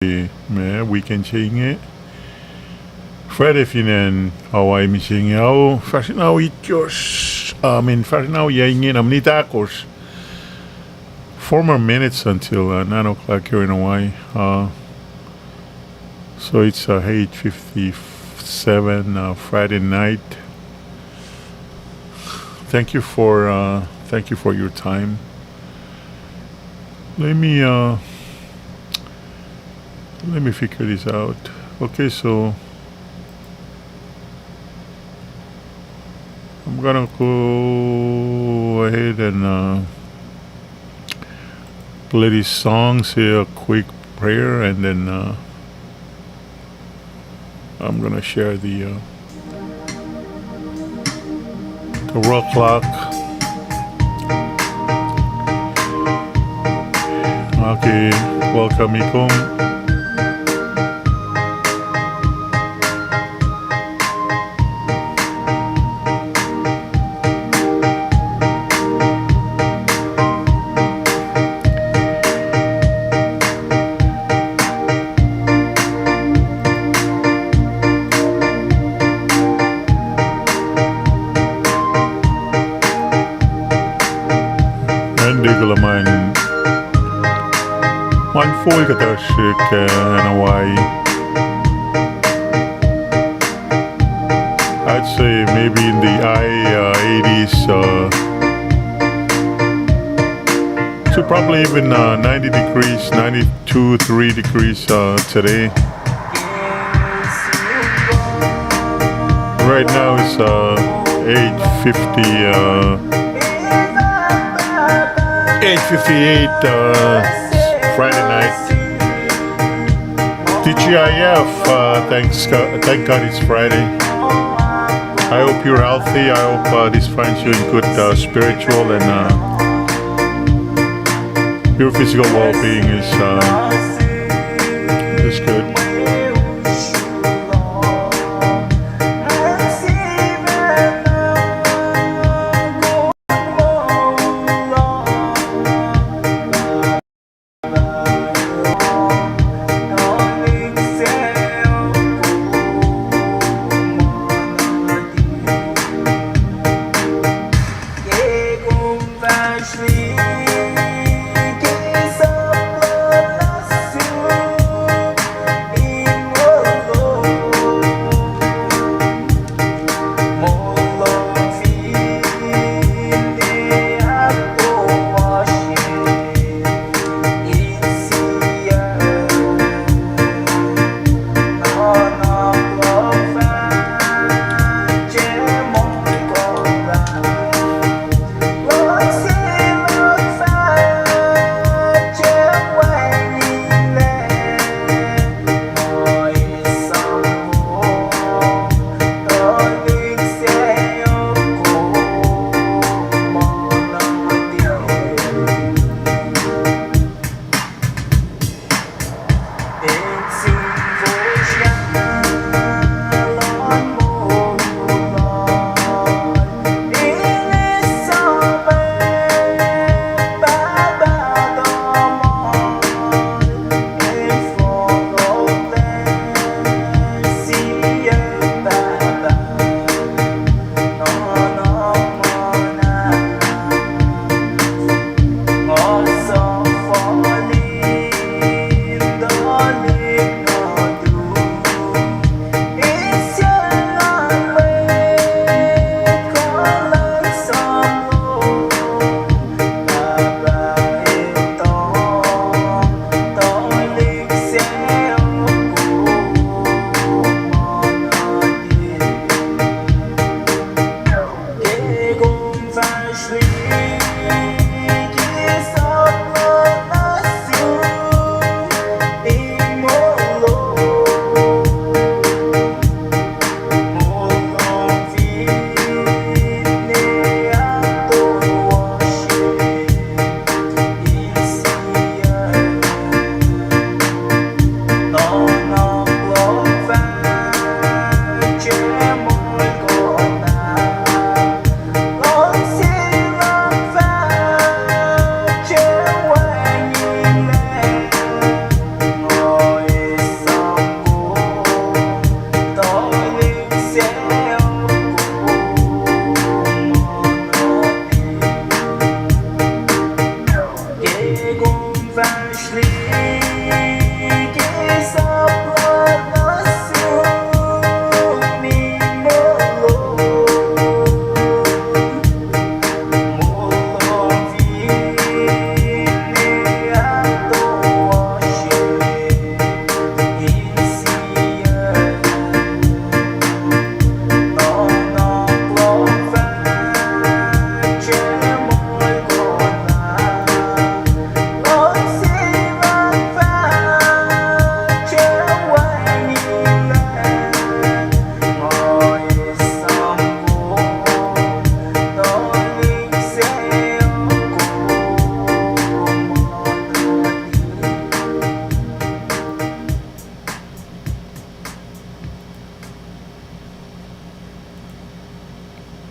위켄체잉에 Fredefinen Hawaii Missingao Fascinau Itjos Fascinau Yaingin Amnitakos 4 more minutes until 9 o'clock here in Hawaii. So it's 8:57 Friday night. Thank you for your time. Let me figure this out. Okay, so I'm gonna go ahead and play these songs, say a quick prayer, and then I'm gonna share the world clock. Okay, welcome Ikum. One full Katashik in Hawaii. I'd say maybe in the high 80s to probably even 90 degrees, 92, 3 degrees today. Right now it's 8:58 Friday night. TGIF, thank God it's Friday. I hope you're healthy. I hope this finds you in good spiritual and your physical well-being is good.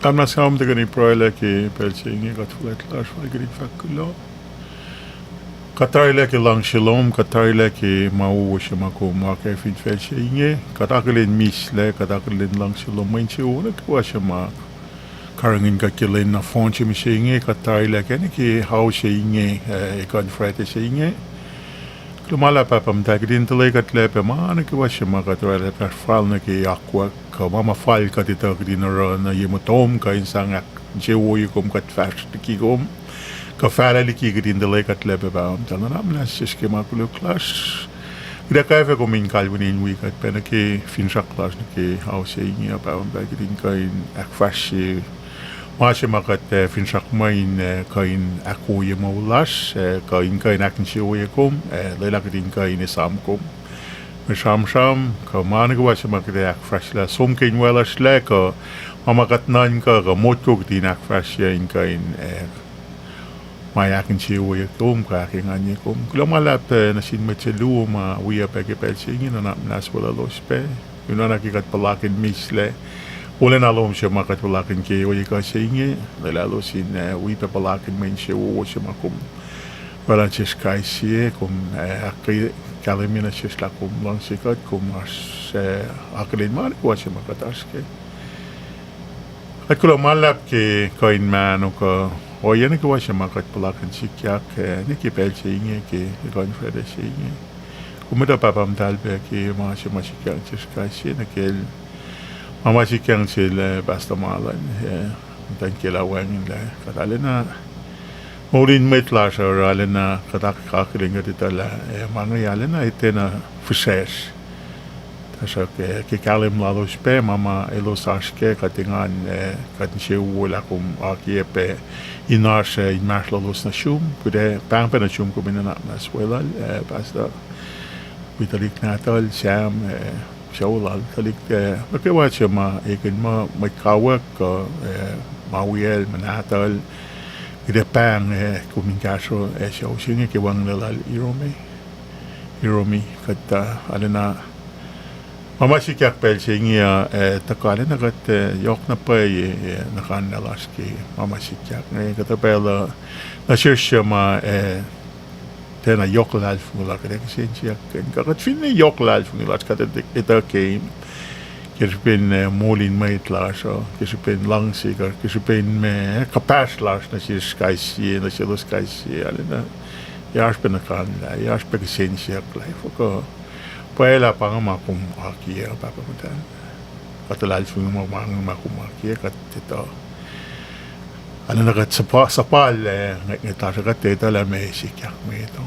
I'm not saying that any problem ke pelching got flat lash for green fakulo. Katay ke lang shalom, katay ke mau shama ko ma ke fin pelching. Katakalin misle, katakalin lang shalom main chiuna ko shama. Karangin ka kilin na phone chi machine katay ke ni ke how shing kan frate shing. Lumala papam tagdin telegat lepe mana ke washama katay per falna ke aqua ka mama fal ka dito dinara na yemutom ka insang ak jewo yikom kat fast kigom ka fala liki gidin de lekat lebe baam tanana mnas ke makulo class ida ka fe kom in kalvin week at penake fin shak class ke house yin baam da gidin ka in ak fast Mashe makat fin shak main ka in ako yemolas ka in ak jewo yikom lela gidin ka in samkom Sham ka manag wa siya magreak fresh la somkin wala shle ka mamakat nan ka motok din ak fresh ya in ka in mayakin siya wa yakom ka aking anya kom kulamalap na sin metselu ma wiya peke pelsingin na nas wala lospe yun na nakikat palakin misle wala na lom siya makat palakin ke wa yaka singi lalo sin wipa palakin main siya wa siya makom wala siya sky siya kom akay Kalimina sisla kum lang sikat kum as akalin man ko siya makataske. At kung malap ke kain man o ka o yan ko siya makat palakan sikyak ni kipel siya inge ke kain frede siya inge. Kumita papam talbe ke mga siya masikyak siya na kel mama sikyang sila basta malan dan kilawang la katalin na Morin met lasha alena katak kakringa ditala manga yalena itena fushes. Tasha ke kalim lalo spe mama elos ashke katingan katin she wala kum akiepe inashe imash lalos na shum kude pampa na shum kumina na naswela basta vitalik natal sam shawlal talik makewacha ma ekin ma makawak mawiel manatal Ide pang kuminkaso siya usingi ke wang lalal iromi kata alena mama sikyak pel singi takale na kat yok na pa nakan nalaski mama sikyak ngay kata pel na siya ma tena yok lal fungula kata kasi siya kakat fin ni yok lal fungula kata ita game Kisipin molin mait laso, kisipin langsigar, kisipin me kapas las na siya skaisi, na siya lo skaisi, alina yarspe na kanla, yarspe kasin siya klay, fuko paela pang makum akiya papa mutan, katalal fung makum akiya kat ito, alina kat sapal ngita sa kat ito la may sikyak me ito,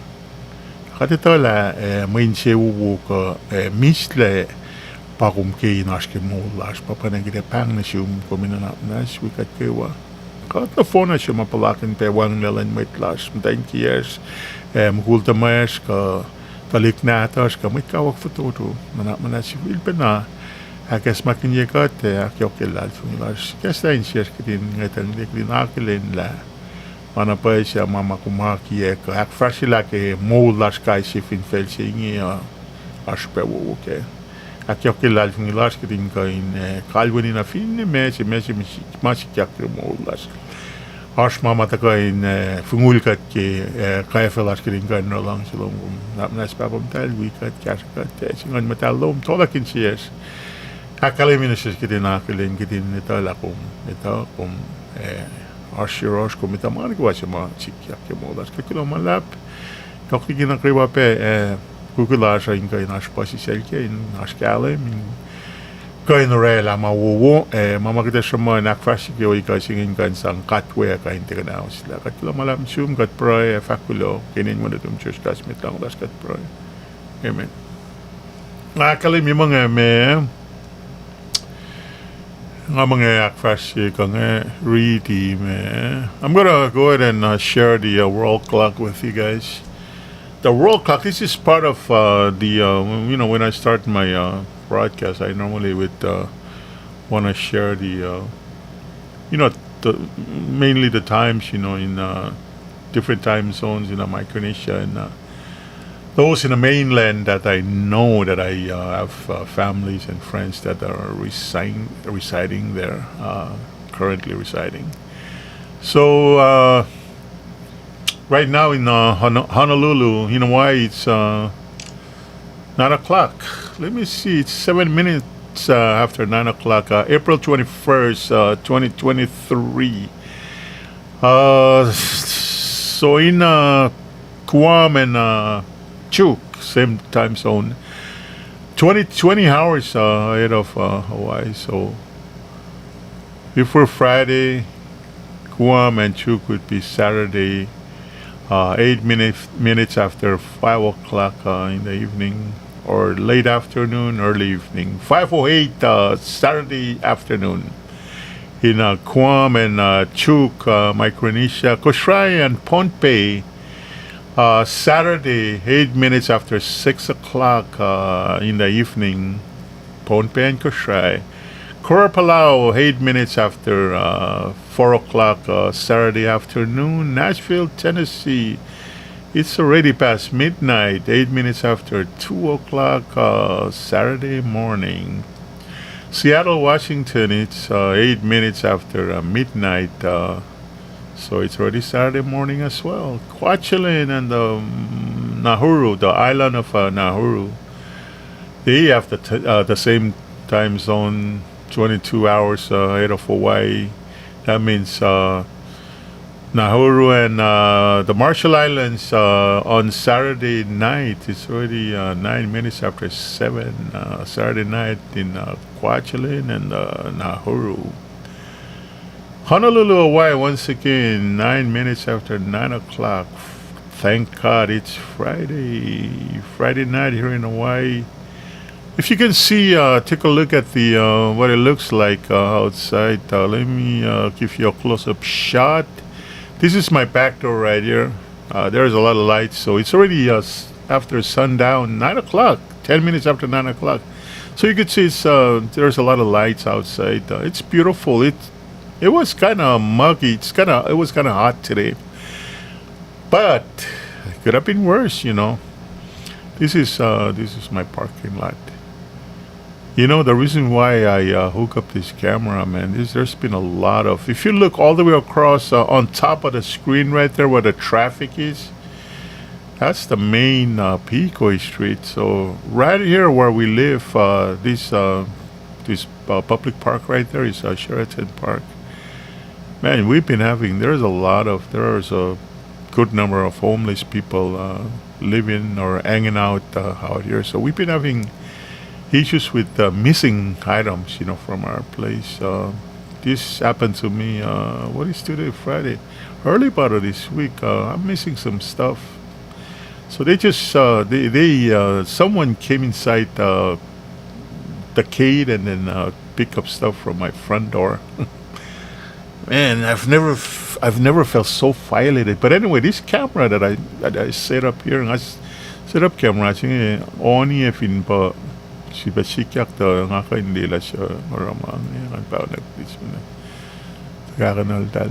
kat ito la main siya uwu ko misle Pakum ke naske molas papanagire pang na sium komina na wikat kewa kat na fona siya mapalakin pe wang nalan may tlas mtain kiyas mkulta mayas ka talik natas ka may kawak fototo mana si wilpe na akas makinye kat akyok kelal fungilas kastain siya kitin ngatang dikrin akilin la mana pa siya mama kumaki ka ak frasila ke molas kai si fin fel singi aspe wo ke Akyok kilal fungilas kitin kain kalwani na fin mesi masikyak molas. As mama ta kain fungulkat ke kaifelas kitin kain no lang silong nas papam tal wikat kaskat singan matalom tolakin siyes. Akalimina siyes kitin akilin kitin ito lakum ito kum ashirosh kum ito mga nagawa siya masikyak molas. Kakilo malap kakikin ang kriwa pe Kukulasha in kain aspasi selke in askale min kain rela ma wo mama kita semua nak fasi ke oi kasing kain sang katwe kain teganaus la katlo malam sum kat proy fakulo kinin mo dum church kas mitang das kat proy amen akali mi mga me nga mga akfasi ka nga ready me I'm gonna go ahead and share the world clock with you guys. The world clock. This is part of when I start my broadcast, I normally would want to share the mainly the times in different time zones in Micronesia and those in the mainland that I know that I have families and friends that are residing there currently residing. So right now in Honolulu, in Hawaii, it's 9 o'clock. Let me see, it's 7 minutes after 9 o'clock, April 21st, 2023. So in Guam and Chuuk, same time zone, 20 hours ahead of Hawaii. So if we're Friday, Guam and Chuuk would be Saturday, 8 minutes after 5 o'clock in the evening, or late afternoon, early evening. 5:08 Saturday afternoon in Guam and Chuuk, Micronesia, KOSRAE and Pohnpei. Saturday, 8 minutes after 6 o'clock in the evening, Pohnpei and KOSRAE. Kora Palau, 8 minutes after 4 o'clock Saturday afternoon. Nashville, Tennessee, it's already past midnight, 8 minutes after 2 o'clock Saturday morning. Seattle, Washington, it's 8 minutes after midnight, so it's already Saturday morning as well. Kwajalein and Nauru, the island of Nauru, they have the same time zone, 22 hours ahead of Hawaii. That means Nauru and the Marshall Islands on Saturday night, it's already 9 minutes after 7 Saturday night in Kwajalein and Nauru. Honolulu, Hawaii, once again, 9 minutes after 9 o'clock. Thank God it's Friday night here in Hawaii. If you can see, take a look at the what it looks like outside. Let me give you a close-up shot. This is my back door right here. There's a lot of lights, so it's already after sundown, 9 o'clock, 10 minutes after 9 o'clock. So you can see there's a lot of lights outside. It's beautiful. It was kind of muggy. It was kind of hot today, but it could have been worse, you know. This is my parking lot. You know, the reason why I hook up this camera, man, is there's been a lot of... If you look all the way across on top of the screen right there where the traffic is, that's the main Picoy Street. So right here where we live, this public park right there is Sheraton Park. Man, we've been having... There's a good number of homeless people living or hanging out here. So we've been having issues with missing items, you know, from our place. This happened to me, what is today, Friday? Early part of this week, I'm missing some stuff. So they just, someone came inside the gate and then picked up stuff from my front door. Man, I've never felt so violated. But anyway, this camera that I set up here, and I set up camera, only if in si basikyak to ngaka hindi la siya maramang yan pao nagplisman kakanal tal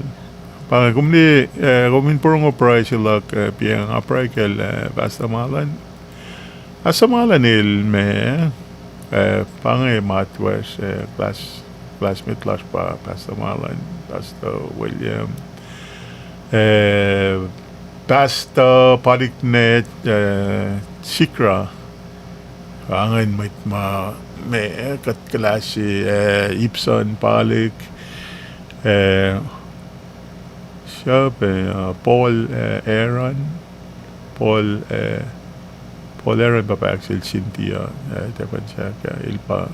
pang kumin purong opray sila piyang apray kel pasamalan asamalan il me pangay matwas classmate lash pa pasamalan pasta William pasta paliknet sikra Angin may katkalasi Ibson, Palik, siya Paul Aaron, Paul Aaron papaksil Cynthia, tepan siya ilpa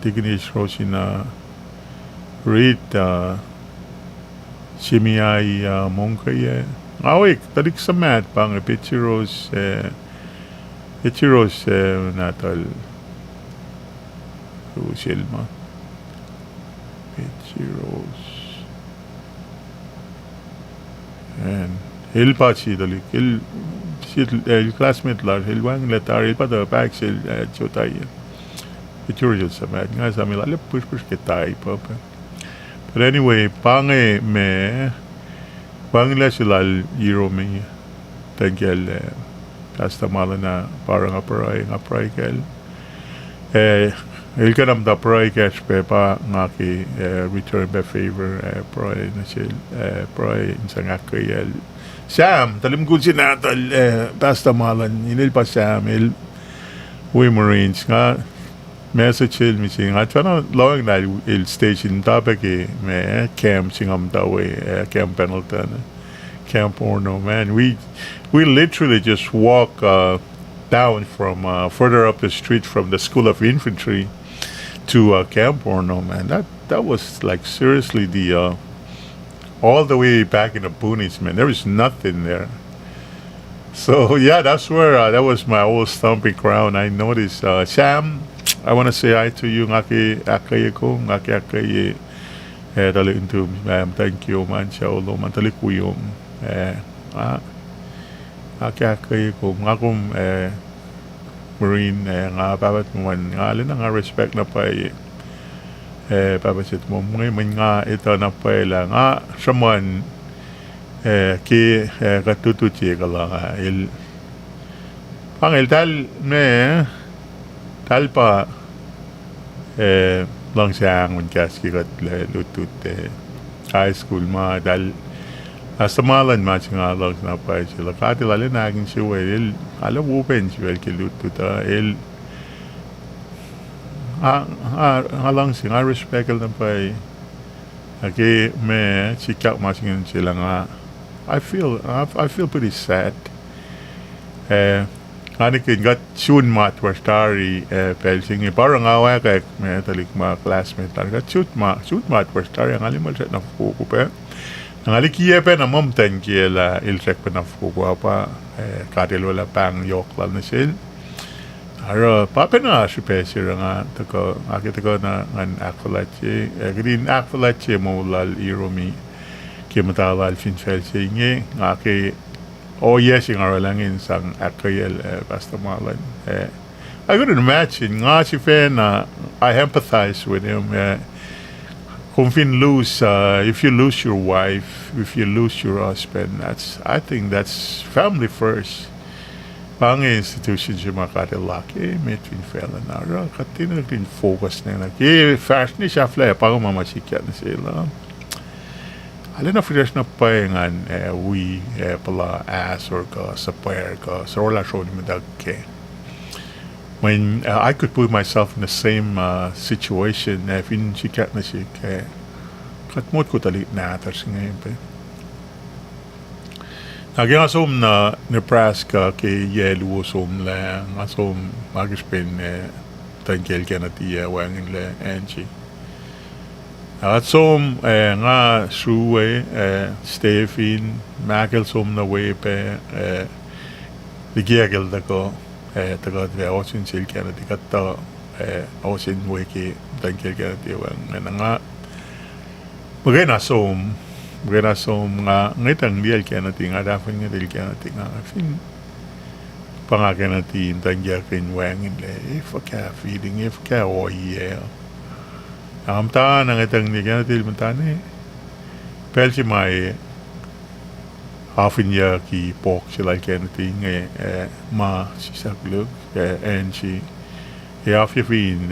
Tignis Rosina Reed, Simiay Mongkaya. Awik, tarik sa mat pang Pichiros Pichiros natal Silma Pichiros and Hilpa Chidalik il classmate lar Hilwang letar Hilpa the back sil Chotay Pichiros sa mat nga sa milala push kitay papa. But anyway, pange me pangla silal yiro me tagel Hasta mala na parang apray kel il kanam da proy catch pe pa ngaki return by favor proy na sil proy insang akayel Sam talim gud sinatal basta malan inil pa Sam il we Marines nga message il mi sing at na long na il station topic me camp singam da we camp Pendleton Camp Orno man we literally just walk down from further up the street from the School of Infantry to Camp Orno, man. That was like seriously the all the way back in the boonies, man. There was nothing there. So yeah, that's where that was my old stomping ground. I noticed Sam. I want to say hi to you, ngaki akaye ko, ngaki akaye. Dali into thank you, man. Shaulo man tali kuyom. Akaye ko ngakum Marine nga babat mo nga alin nga respect na pa babasit mo ngayon nga ito na pa nga someone ki katututi ka lang il pangil tal pa lang siyang unkaski kat lutut high school ma dal Samalan ma nga lang na pa sila kati lalo naging si Will alam open si Will kilutut halang sing I respect na pa okay me sikap masingin sila nga I feel pretty sad anikin got soon mat was story pelsing parang awa kay me talik ma classmate got shoot mat was story ang alimal set na fuko pa ang alikiye pa na momten kiela ilsek pa na fuko pa kadelo la pang yok la na sil Aro papa na supesir nga tako akita ko na an akfalache green akfalache mo lal iromi kimatalal finfelse nge ngake yes yung aralangin sang akayel basta malan I couldn't imagine nga si Fen I empathize with him kung if you lose your wife if you lose your husband I think that's family first pang institution siya makatilaki may twin fella na rin katina rin focus na fast ni siya flay pang mamasikya na sila alin na fresh na payangan we pala as or ka sa pair ka sa relasyon mo dagke when I could put myself in the same situation if sikat na siya katmot ko talit na atas ngayon pa Naging asom na Nebraska kay yelo som lang asom magispin tangkel kanati wangin le anchi at som nga suwe Stephen Michael som na way pe ligegel dako tagot ve osin sil kanati katta osin way ki tangkel kanati wangin nga magana som Gana som nga ngitang dial kaya natin nga dapat nga dial kaya natin nga fin pangakan natin tangya kin wangin le if ka feeding if ka oye ang taan ang itang dial kaya natin mantane pel si may halfin ya ki pork sila kaya natin nga ma sisaklug and si half ya fin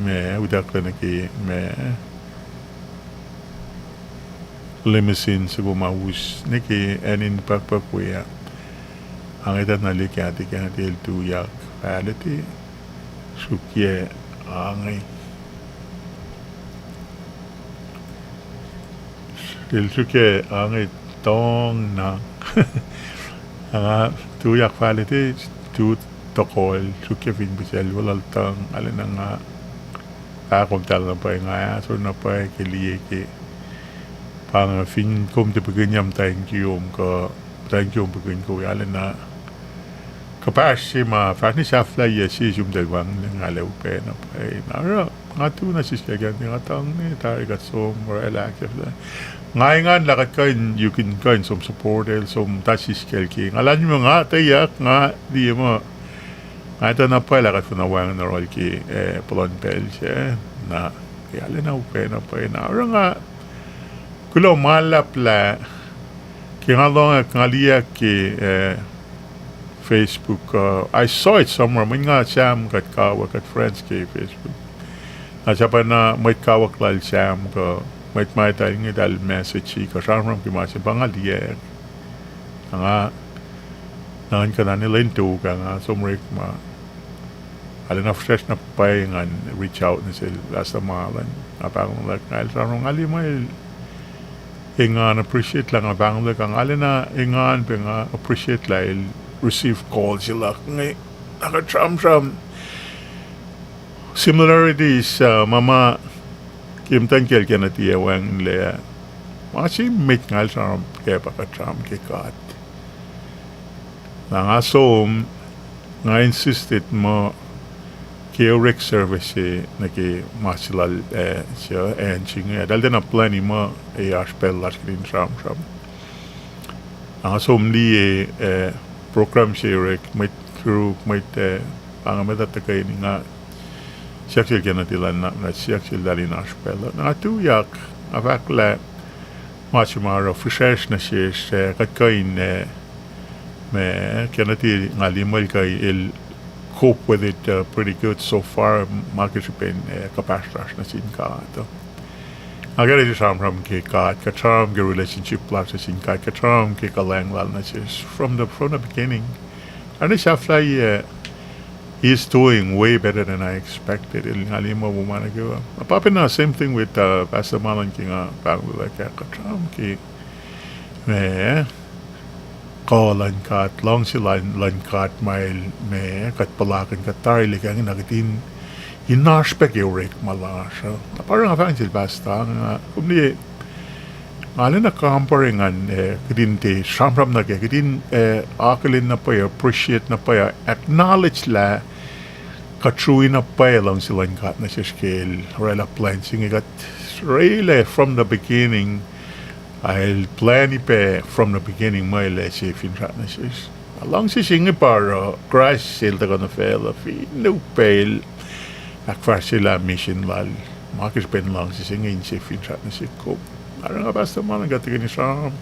me udak na ki me limousine sa gumawus niki enin pagpakuya ang itat na likyati kaya natil tuyak paliti sukye angay sukye angay tong na ang tuyak paliti tu tokol sukye fin bisel walal tang alin nga akong talang pa nga so na pa kiliye ki pang fin kom te begynjam thank you begyn ko yalen na kapas si ma fani safla ye si jum de wang nga lew pe na pe na nga tu na si kaya nga tang ni tari gat som relax la ngayon lakat kain you can kain som support som tasis kelki ngalan mo nga tayak nga di mo nga ito na pa lakat na wang na rol ki polon pel siya na yalen na pe na nga kulo malap la kaya nga ngalia ki Facebook I saw it somewhere min nga siyam kat kawa kat friends ki Facebook Achapana might kawak lal sham ko might tayo dal message ko sharm ki masin pangalie nga nan kana ni lento ka nga somrik ma alina fresh na pay nga reach out ni sil last malan apang like ngal sharm ngali mai ingan appreciate lang abang like ang alina ingan nga appreciate la receive calls sila ngai nakatram similarities mama kim tan kel ken atia wang le masi mit ngal sa ke pakatram ke kat nga som nga insisted mo ke rec service na ke masilal siya and ching dal den plani mo e aspel las green tram nga som li program siya mit through mit pangametat kay nga Sexual genetilan na sexual dali na spela. Na tu yak avakla machimaro fresh na shish katkain me geneti ngalimal kay il cope with it pretty good so far. Makisipen kapastas na sin ka to. Agad ito from ke ka katram ke relationship plus sin ka katram ke kalangwal na shish from the beginning. Ano siya fly he's doing way better than I expected. Il halima bumana gawa. Papina same thing with Pastor Malan kinga pangula ka katram ki me kalan kat long si lan kat mail me kat palakan kat tarili kang nagitin inaspek eurek malasha. Parang afang sil basta nga kumni alin na comparingan kadin te shamram na ke kadin akalin na pa appreciate na pa acknowledge la katruin na pa lang sila kat na siya scale rela plan singi kat really from the beginning I'll plan ipe from the beginning may le siya finrat na siya along si singi para crash sila ka na fail fi no fail akfar sila mission lal makis pen lang si singi siya finrat na siya ko parang basta man gatigan ni Sam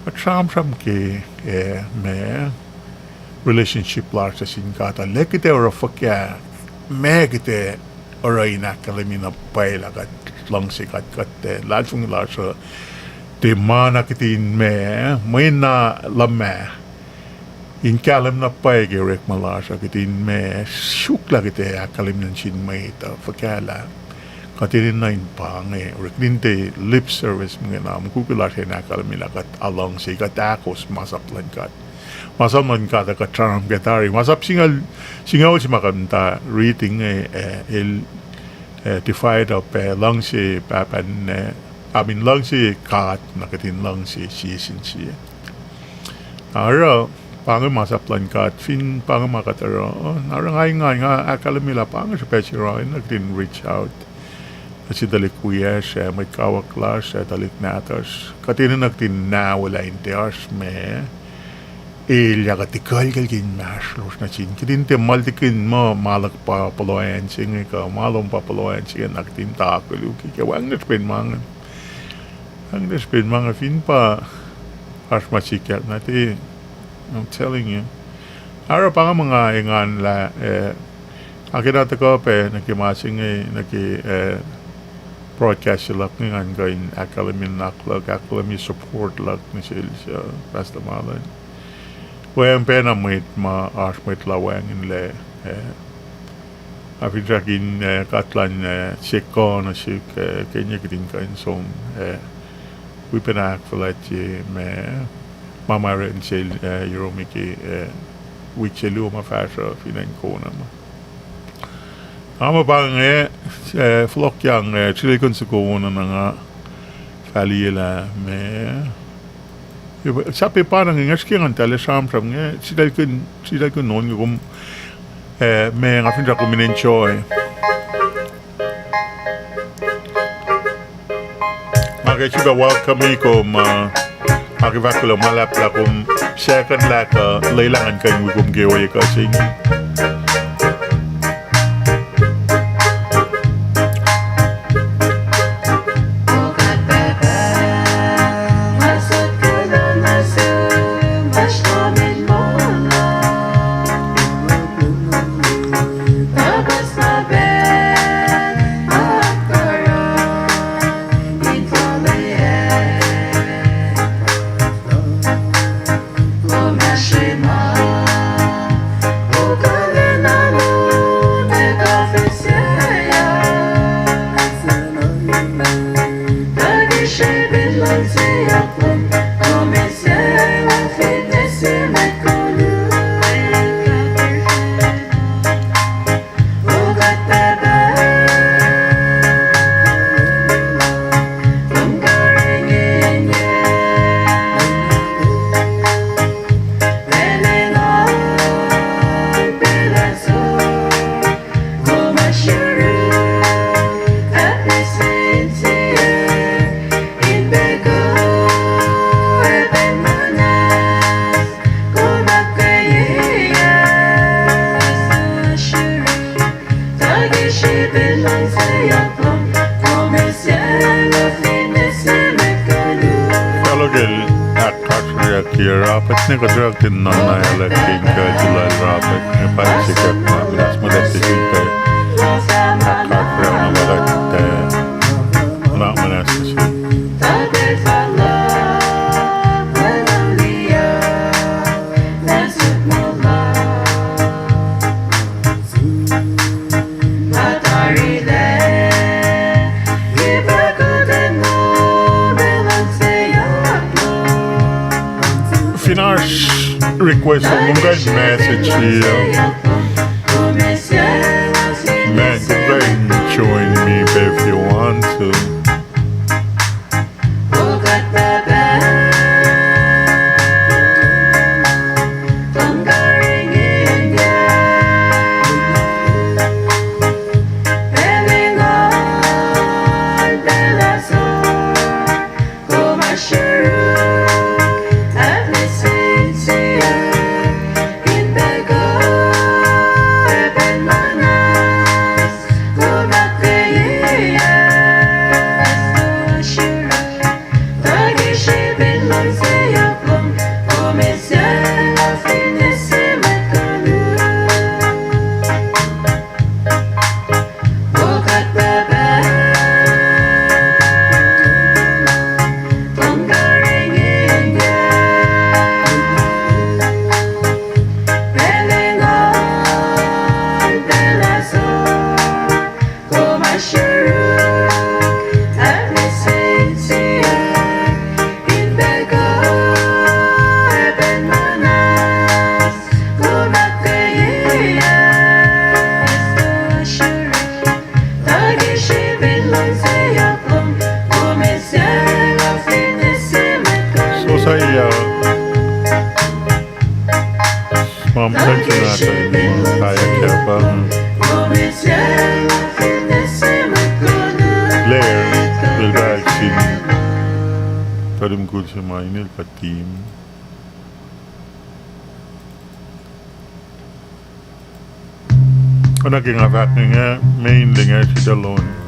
at Sam ke me relationship large sa sinkata lekite or fakya megite or ina kalimina paila kat lang sikat kat lajung large de mana kitin me may na lame in kalam na paige rek malasha kitin me shukla kite akalim nan sin may ta fakala katinin na inpange reklin te lip service mga nam kukula siya na kalamila kat along sikat akos masaplan kat masam man kada ka charm getari masap singal si makanta reading el divide up lang si papan amin lang si kat nakatin lang si sin si ara pang masaplan kat fin pang makataro narang ay nga akalamila pang sa pechiro nakatin reach out kasi dalik kuya siya may kawaklas siya dalik natas katin nakatin na wala intias me ilya katikal kalkin maslos na sin kidin te maltikin mo malak pa paloyan sing ka malom pa paloyan sing naktin takulu ki wang na spin mangan ang na spin mga fin pa as masikat nati I'm telling you ara pa mga ingan la akita ko pe nakimasing broadcast lak ngan gain academy naklog academy support lak ni siya basta malan Wang pena mit ma as mit lawang in le afidrakin katlan sekon sik kenya kitin kain som wipenak falat me mama ren sel euromiki wichelu ma fasha finan kona ma ama bang flok yang chilikon sukona nga faliela me sabi parang ngaskiran tale sam nge sidal kun non gum me ngafin ra kuminen choy mage chiba welcome ko ma akivakula malap la kum second la ka leilangan kan gum geoy ka sing Fellow Akashriaki Rapid Nikodraktin Nana King July Rapid Nepalchik Nas Modestic Akashra Not Manassi. Request a good message here. Man, you can join me if you want to. Main patim Ona king avat nga main nga sit alone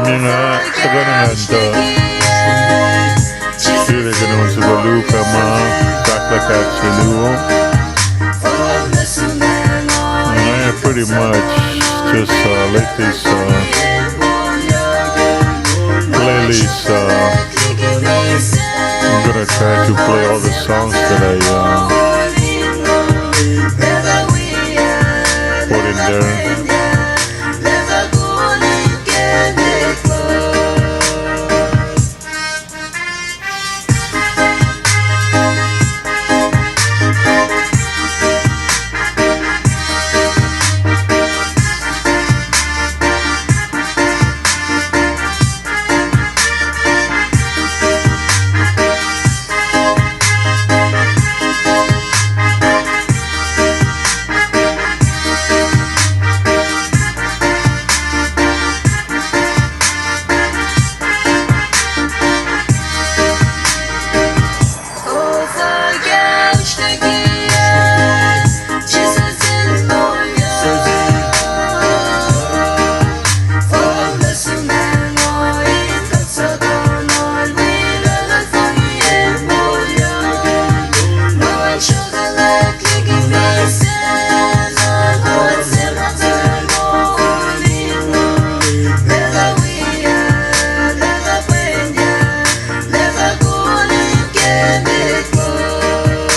nga taga ng hanta. Sila ka naman sa galuka ma kaklakat sa luo. I pretty much just like this playlist. I'm gonna try to play all the songs that I put in there.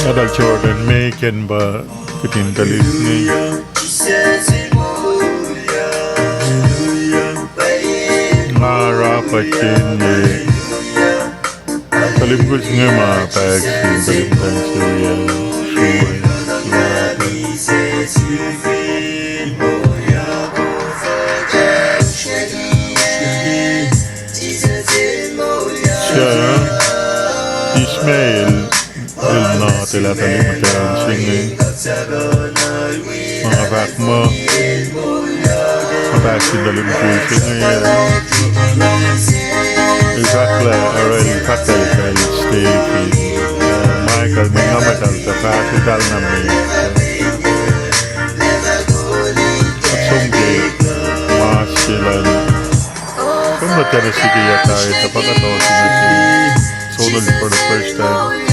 Adal Jordan Macon ba katindalis ni Marapatin ni Talimgus nga mapagsin Talimgan siya siya Ismail Ilna tila talimatan singing mga rock mo mapagsin talimgus singing Exactly, already patay kay Stevie Michael may namatal sa kasidal namin at sunggi mas sila kung matara sige yata ito pagkatosin na si Sonoli for the first time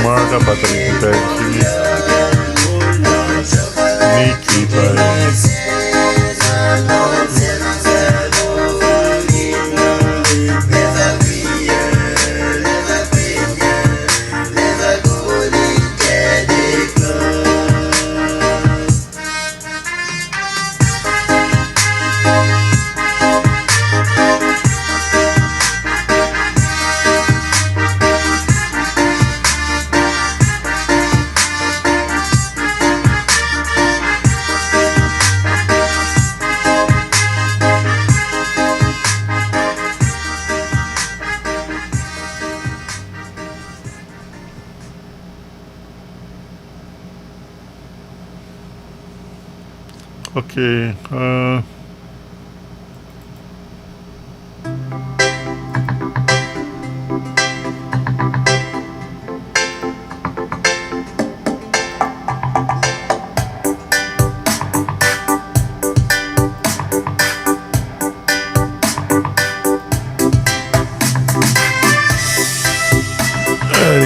Marta Patricia Nikki Okay,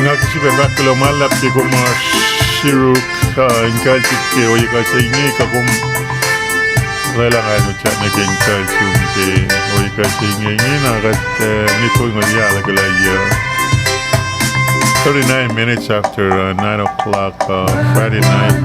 ngakisi bebaklo malak ke kuma shiruk inkaltik ke oyika singi ka kum kailangan mo siya na kinkalsium ke oyika singi nagat nito ngayala kalaya 39 minutes after 9 o'clock Friday night.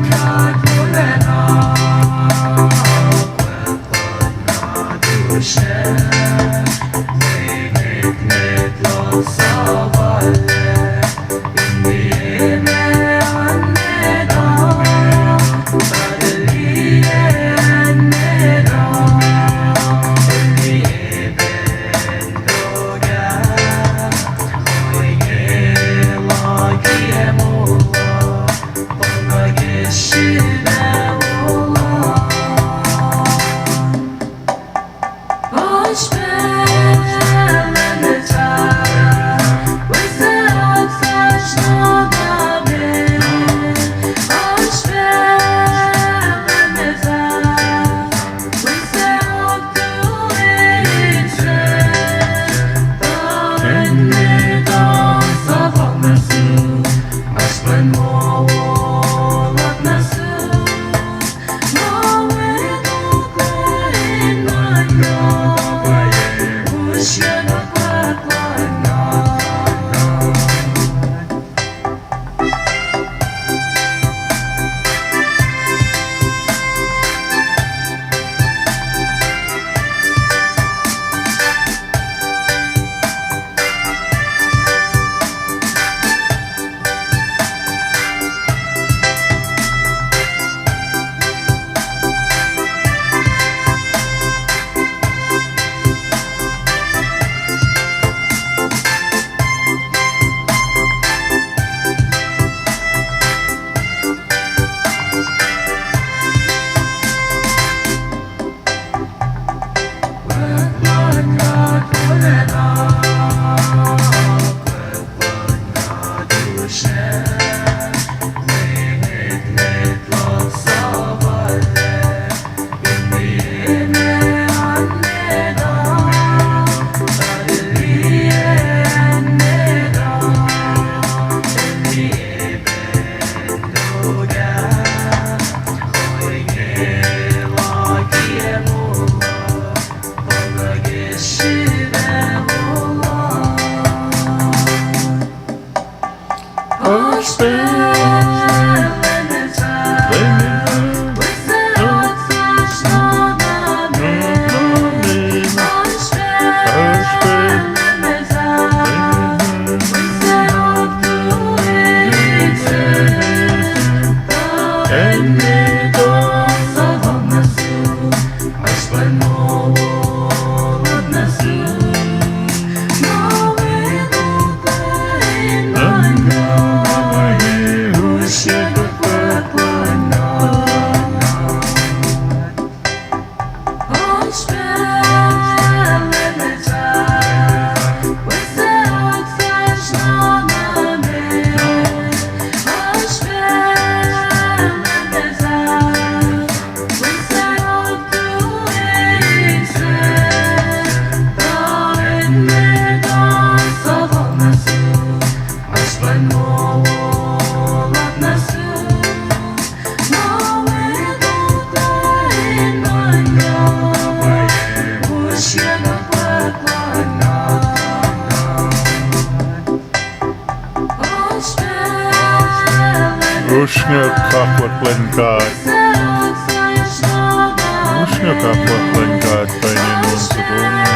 Ushnya kakwat lengkat painin sa bunga.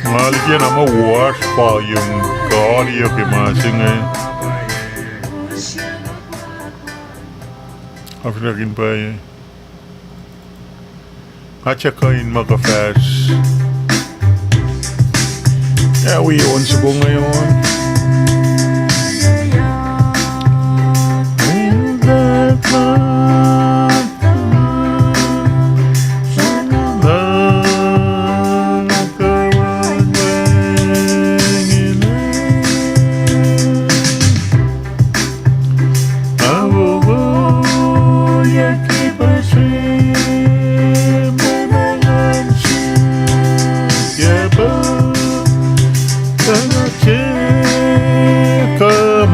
Maligyan naman wash pa yung audio kimasing African pa at saka yung mga flash. Iyon sa buong ngayon.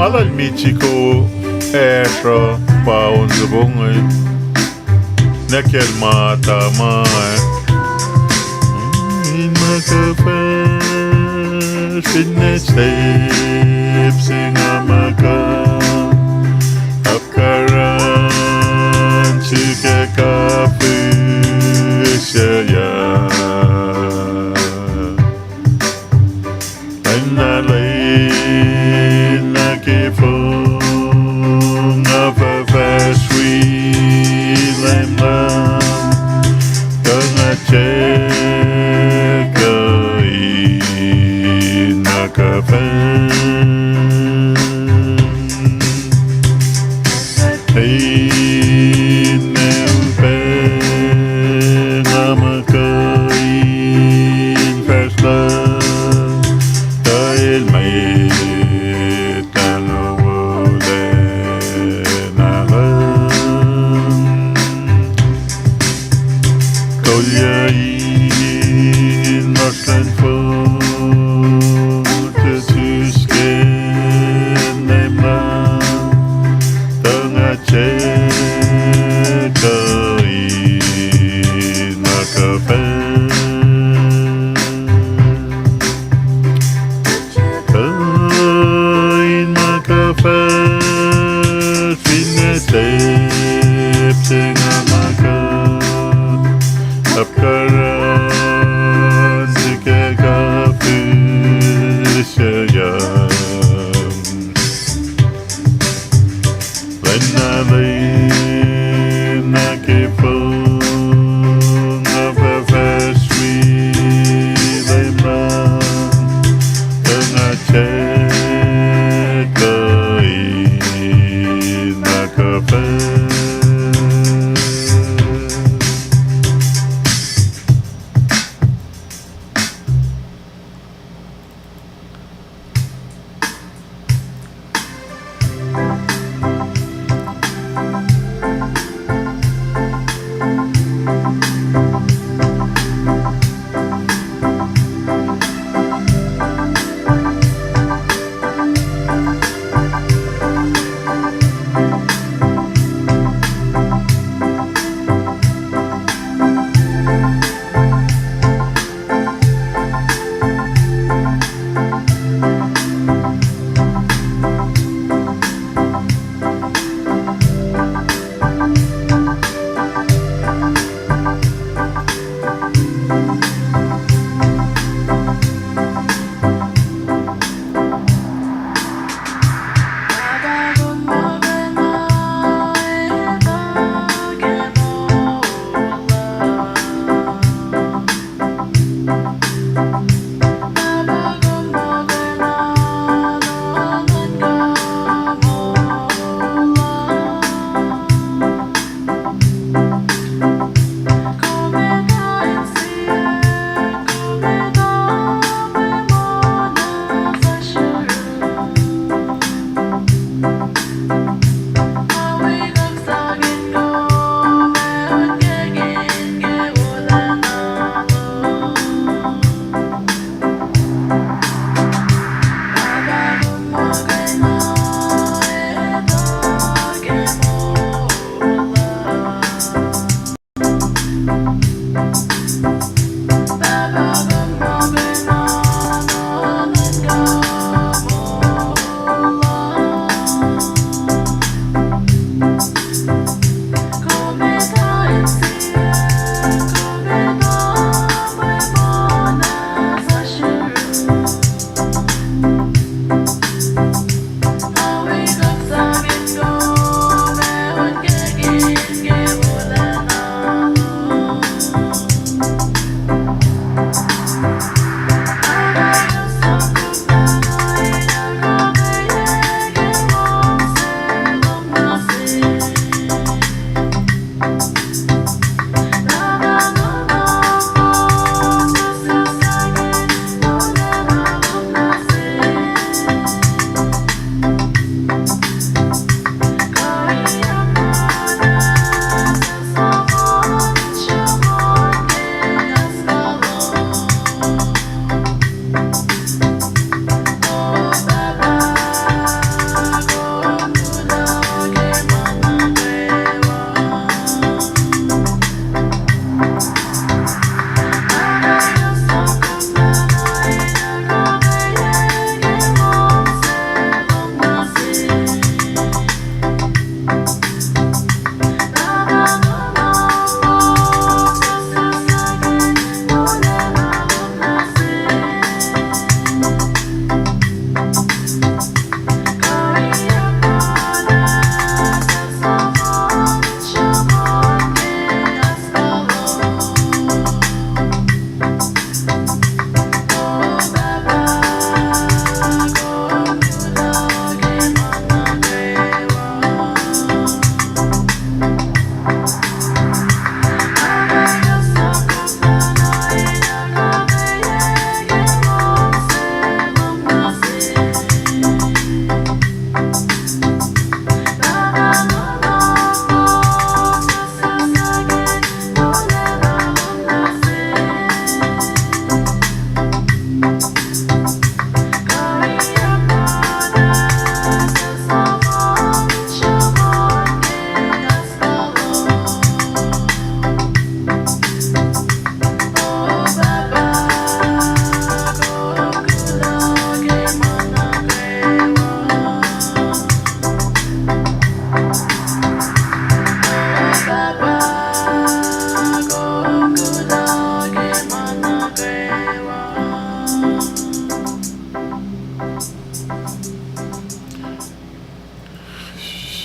Alal Michiko Esra Paunzubungai Nekel Mata Mai In Makafa Fitness Tapes Singamaka Apkaran Chikakapu Shaya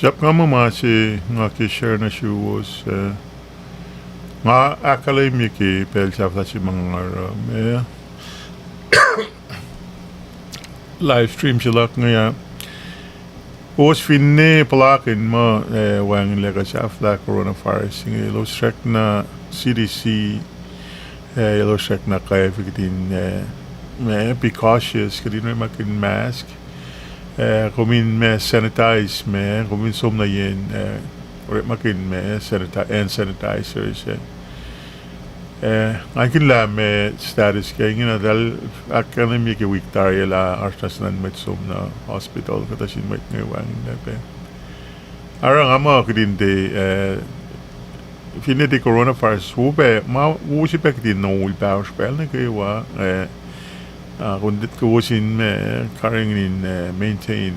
Siap nga mamasi nga ki-share na siya was nga akalay mi ki pel siya si mga live stream sila nga was finne palakin mo wang lega siya la coronavirus nga ilo check na CDC ilo check na kaya fikitin be cautious kadin makin mask kumin me sanitize me kumin som na yen makin me sanitizers akin la me status kaya nga dal akan mi ke wiktarya la arstas nan met som na hospital kata sin met ngewang na pe arang ama kadin de finne de coronavirus ube ma si pe kadin no ul pa spel na kaya wa kundit ko sin me karing maintain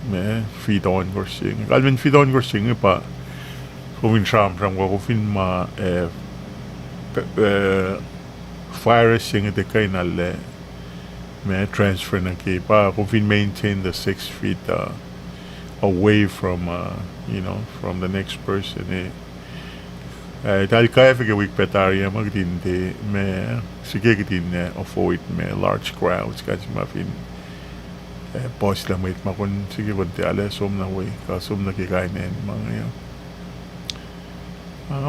me feed on gorsing alvin feed on gorsing pa kumin sham ko fin ma virus sing de kainal me transfer na ki pa fin maintain the 6 feet away from from the next person dahil kaya fika week petarya magdin de me sige din avoid me large crowds kasi mafin boss lang wait makon sige kunti ala som na way kasum na kikain na mga yan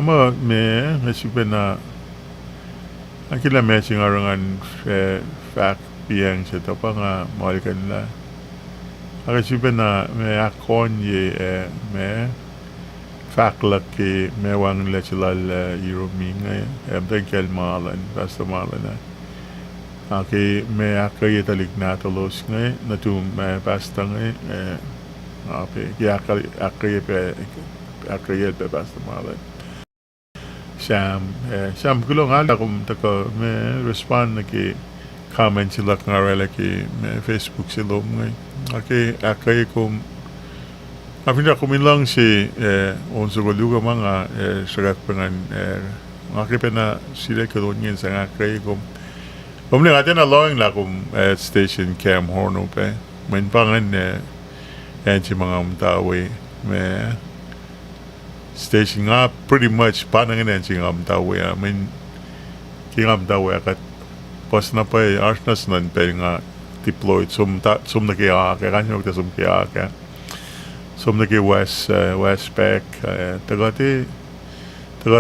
ama me nasiba na ang kila me sing arangan fact biyang sa tapa nga mahal ka nila akasiba na me akon ye me faklak ke mewang la chilal Euromi ngay tengkel malan basta malan na ake me akay talik na tolos ngay natum me basta ngay ape akay pe basta malan Sam kulong ala kum tako me respond na ke comment sila nga rela ke me Facebook sila ngay akay kum Apinda kumin lang si onso ko luga mga sagat pengan ngakipe na sila kadonyen sa ngakay kum kumli ngatin na lawing la kum station cam horno pe main pangan yan si mga umtawe me station nga pretty much panangin yan si nga umtawe main ki nga umtawe akat pas na pa arsnas nan pe nga deployed sum na kaya kanyo magta sum kaya som nagi west back taga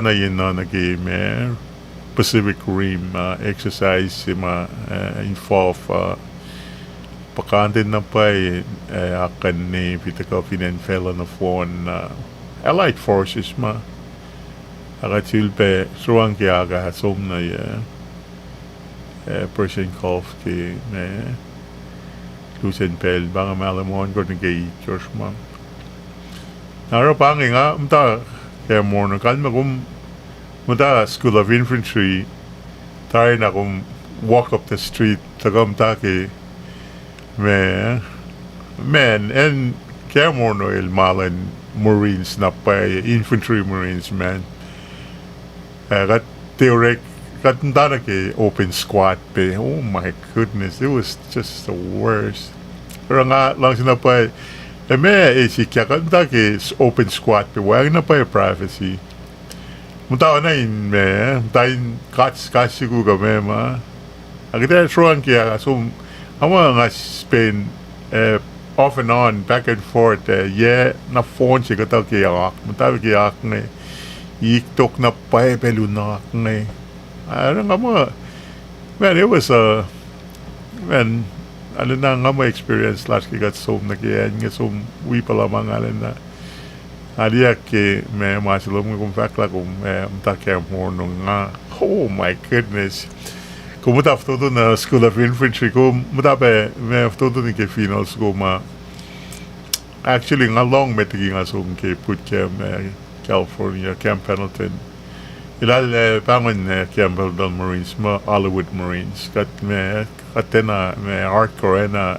na yun na nagi me Pacific Rim exercise si ma involve pakantin na pa akan ni pitaka pinenfela na phone allied forces ma akatil pe suwang kaya ka som na Persian Gulf ki me Lucen Pel banga malamon ko nagi George ma Naro pangi nga, mta kaya morno, kalma kum mta School of Infantry, tayo na kum walk up the street, taga mta ki men, and kaya morno ilmalan Marines na pa, Infantry Marines, man. Kat teorek, kat mta na ki open squat pe, oh my goodness, it was just the worst. Pero nga, lang sinapay, me si kya kanta ke open squat pe wag na pa privacy mutaw na in me tayin cuts ku ga me ma agita truan kya so ama nga spend off and on back and forth na phone si kata kya mutaw kya ngai iktok na pa peluna ngai ano nga mo man it was man ano na nga mo experience last kigat som na kaya nga som wi pala mga alin na aliya ke me masilom kung fakla kung mta kaya mo nung nga oh my goodness kung muta aftodo na School of Infantry kung muta pa me aftodo ni ke finals ko ma actually nga long metigi nga som ke put camp California Camp Pendleton ilal pangon Campbell Marines ma Hollywood Marines kat me Atena me hardcore na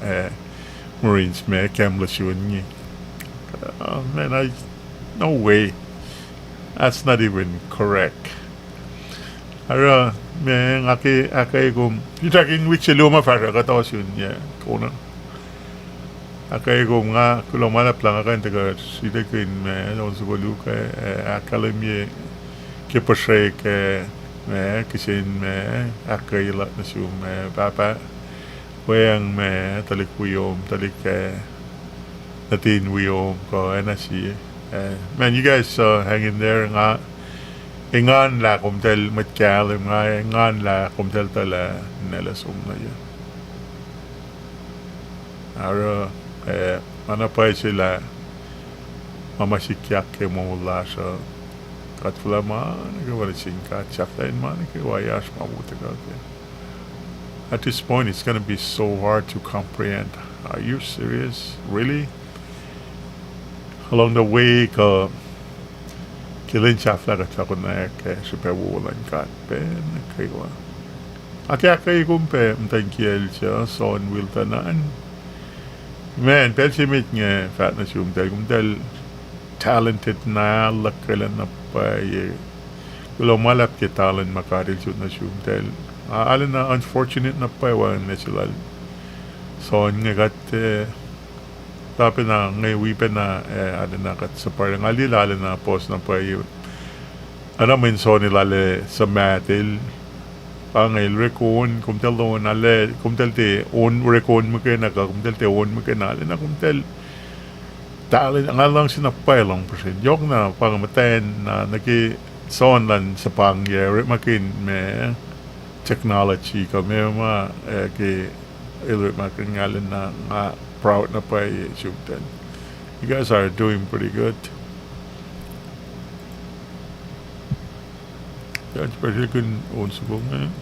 Marines me Camlas yun niya man no way that's not even correct ara me akay kum yutakin which luma fara katos yun yeah kona Akaikum nga kulomalap lang akan taga sida kin me on sugulu ka akalemye ke KOSRAE ke me kisin me akaila na sum me papa wayang me talik wiyom talik natin wiyom ko anasi man, you guys hang in there nga ingan la kumtel matkal nga ingan la kumtel tala nela sum na ya ara mana pa sila mamasikyak ke mula sa katfula man ke wala singkat chaptain man ke wayas mabuti ka ke. At this point it's going to be so hard to comprehend. Are you serious? Really? Along the way ka kilin chafla ka chakon na ke super wulan kat pen kaywa akya kay kumpe mtangkiel siya son wiltanan man pelsimit nga fat na kumtel talented na lakalan na pa ye kulo malap ke talent makaril sud na kumtel alin na unfortunate na pa wan na sila son nga gat tapi na ngay wipen na ada na kat sa parang alilala na post na pa yun ano min so nilale sa matil angay rekon kumtel doon ale kumtel te on rekon mo kaya naka kumtel te on mo kaya nale na kumtel talent ang alang sinapay lang persen yok na pangamaten na naki son lan sa pangyari makin me technology ka may ma ke ilwe makin ngalan na nga proud na pa Mutunte. You guys are doing pretty good. Yan, especially kung unsa ko ngayon.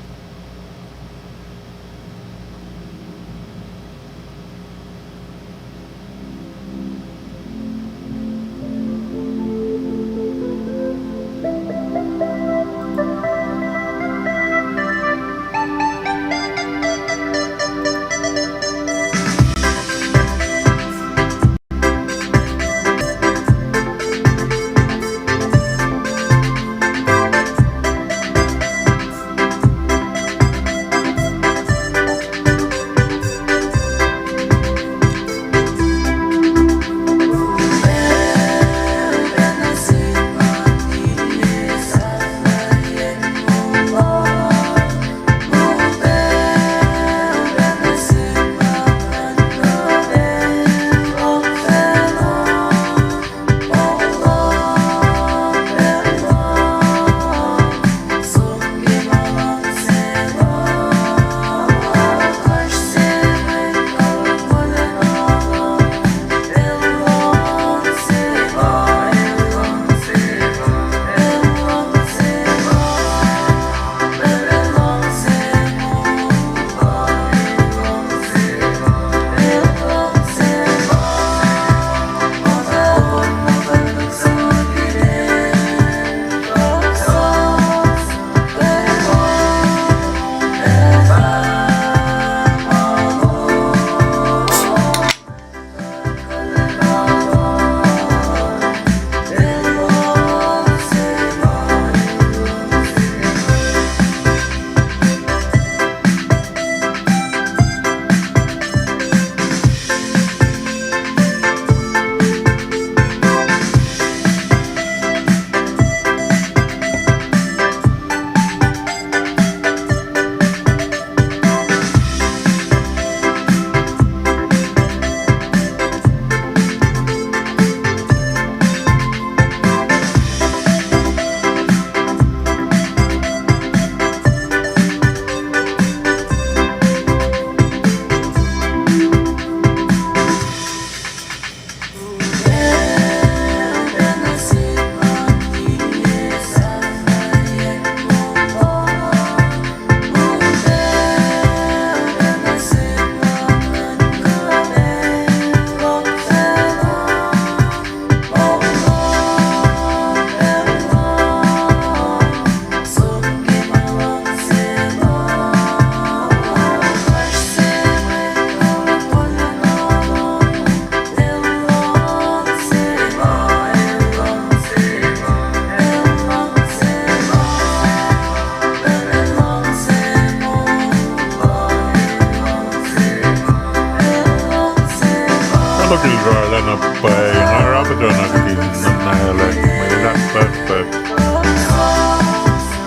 Carla na pa ngarap do natin na like may nakpag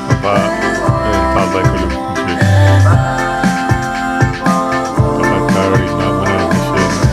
apa talay ko lang kasi kapag na manay kasi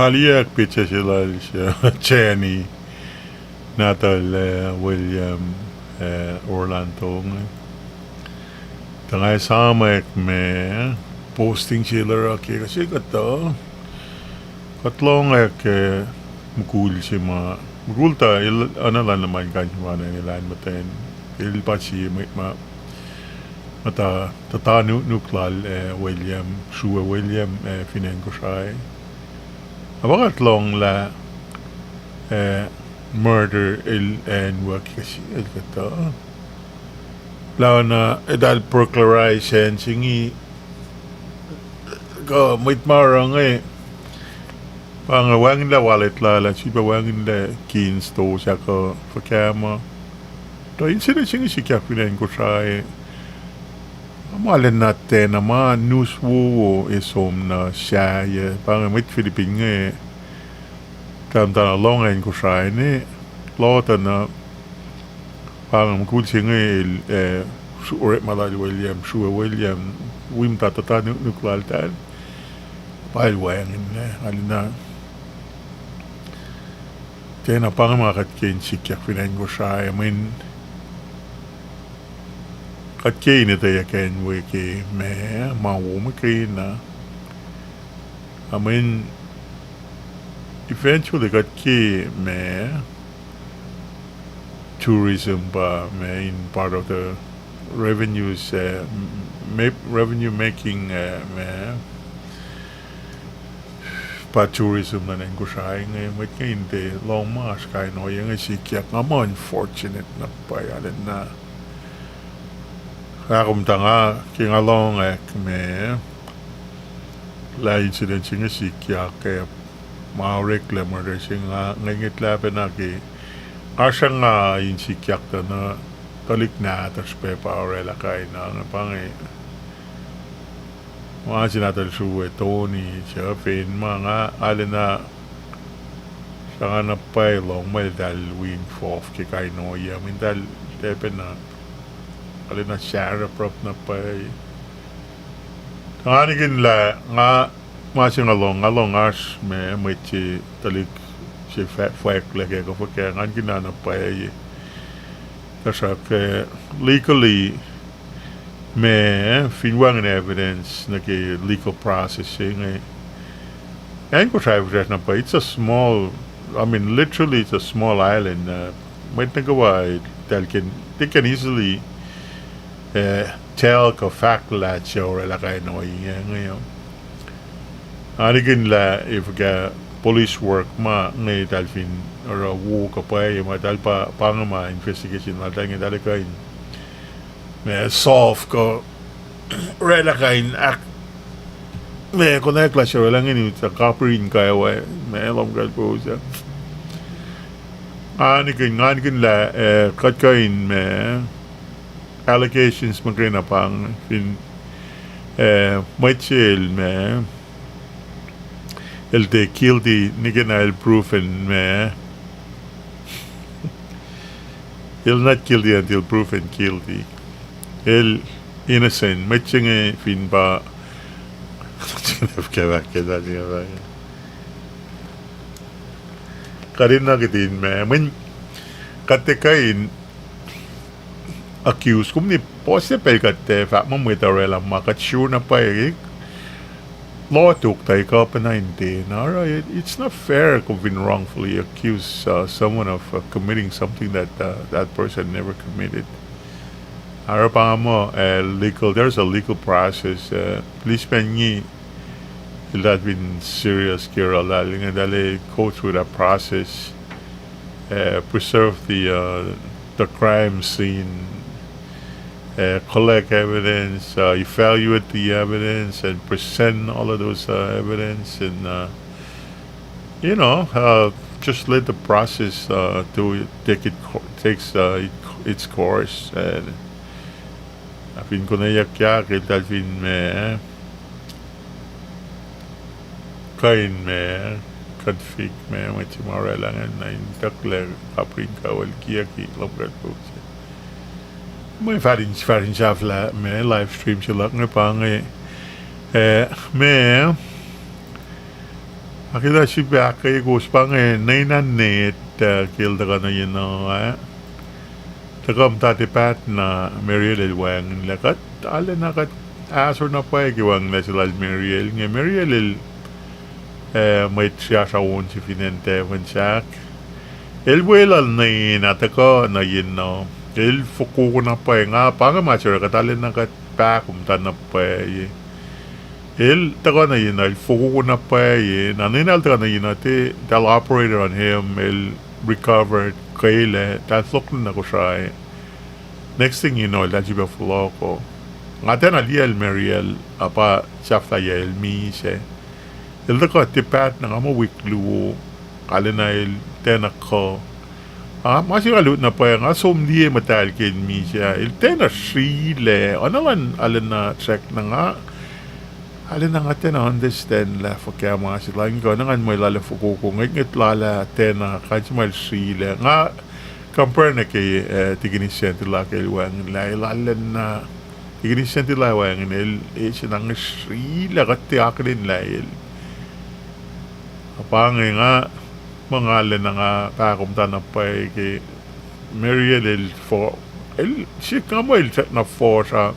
Aliak pitcha sila siya Jenny Natal William Orlando tangay sama ek me posting sila aki kasi kato katlong ek mukul si ma mukul ta ano lang naman kanyo na nilan maten ilpa si mata tatanu nuklal William Shua William Finen KOSRAE abakat long la murder and work kasi kato lao na edal proclaration singi ko mit marang pangawangin la wallet la sipa wangin la kins to siya ko fakama to insida singi si Finen KOSRAE amalin natin naman news wo isom na siya pang mit Philippine tamta longan KOSRAE ni lota na pang mukul singi suret malay William Shua William wim tatata nuklal tan pal wangin alin na tena pang makat ken si Finen KOSRAE kat kay ni tayo ken wiki me mawumaki na eventually kat kay me tourism ba me in part of the revenues revenue making me pa tourism na ng KOSRAE ngayon may kayo hindi long mas kaya no yung sikyak nga mo unfortunate na payalan na kakumta nga kingalong me la incident singa sikya kaya ma-reclaim murder singa ngingit laban na ki asya nga yung sikyak na talik na tas pe paorela kay na nga pangi mga sinatal suwe Tony siya fin mga alin na siya nga napaylong may dal wing fof kikay no yamin dal tepen na alin na sheriff prop na pay kanigin la nga masing along as me chi talik si fak lagi ko kaya nga ginana pay kasi legally me finwang evidence na ki legal processing and KOSRAE na pa it's a small literally it's a small island may nagawa they can easily tell ko fact la siya la kay no ngayon anigin la if ga police work ma ngay dalfin or wu ka pa ma dal pa pangama investigation na dal dal kay me solve ko rela kay act me connect la siya lang ini sa copying kaya wa me lom gal po siya anigin la kat kain me allegations magkina pang Michael me el de guilty nigga el proven me he'll not guilty until proven guilty. El innocent Michael fin ba karina kitin me min katekain accuse kum ni possible katte fa mo mo tarela makatsure na pa law took tay ka pa 19. Alright, it's not fair kung wrongfully accuse someone of committing something that that person never committed. Ara mo legal, there's a legal process. Please pengi that been serious kira laling dali go through that process. Preserve the crime scene. Collect evidence, evaluate the evidence, and present all of those evidence, and just let the process takes its course. And afin ko na yakyak dalfin me kain me kadfik me machimara lang na indakler kapring kawal kiyaki lopkat po. May farin shavla me live stream chilak ne pange me akila si back gos pange na net kilda na tagam tati pat na Mariel wang lakat ala nakat asor na pa giwang na sila Mariel nge Mariel may siya sa won si finente wansak elwelal na natako na el fuku na pa nga panga machara katalin na kat pa kumtan na pa el taga na el fuku na pa naninal taga na te dal operator on him el recovered kaile that look na ko siya next thing you know that jiba fulo ko nga ten aliel Mariel apa chafta el mi se el taga tipat na mo wiklu kalina el tenako masih kalau na pa nga som die matal ken mi siya il tena srile onalan alena check na nga tena understand la for kaya masih lang ko nangan mo lala fuko ko ngit lala tena kajmal srile nga compare na kay tiginisyan tila kay wang lailalan na tiginisyan tila wang il sinang srile kati aklin lail apang nga mangalan na nga kakumta na pa kay Mariel el si kamo el na for sa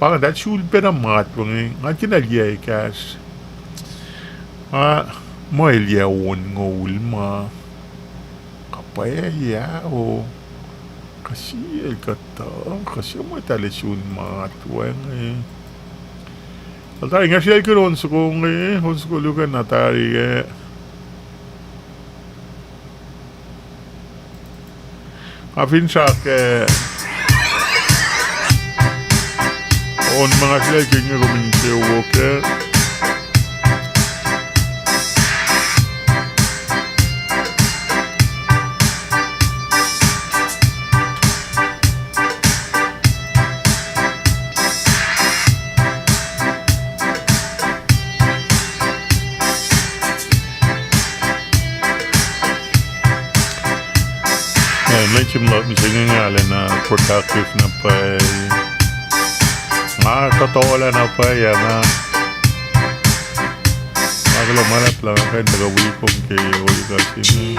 parang that should be na mat nga kinalya ikas mo el yawon ngol ma kapaya o kasi el kata kasi mo talisyon mat wang altari nga siya ikaw honso kong honso ko lugan na tari afin sa on mga sila kanya kuminti walker medyo nga na productive na pa totoo lang na pa nga maglumanap lang kayo nagawipong kayo kasi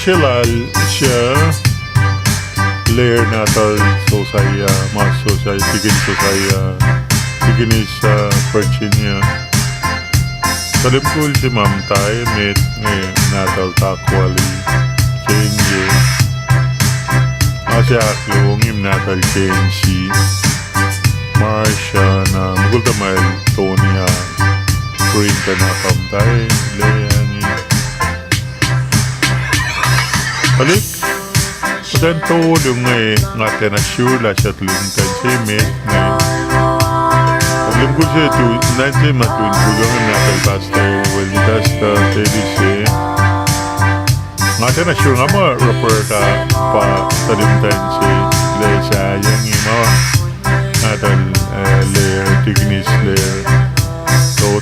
cultural siya layer natal sosaya mas sosaya tigin sosaya tigin sa Virginia salimkul si Ma'am Tay met ngay natal takwali kenye asya aklong im natal kenshi Marsha na mugul tamal Tonya Printa na Ma'am Tay leyangi balik dan to dung ngay ngate na sure la chat lung tan se met ngay lung ko se tu na se matun ko yung na kay pastor well das ta tedi se ngate na sure nga mo rapper ka pa talim tan se le sa yang imo ngatan layer tignis layer to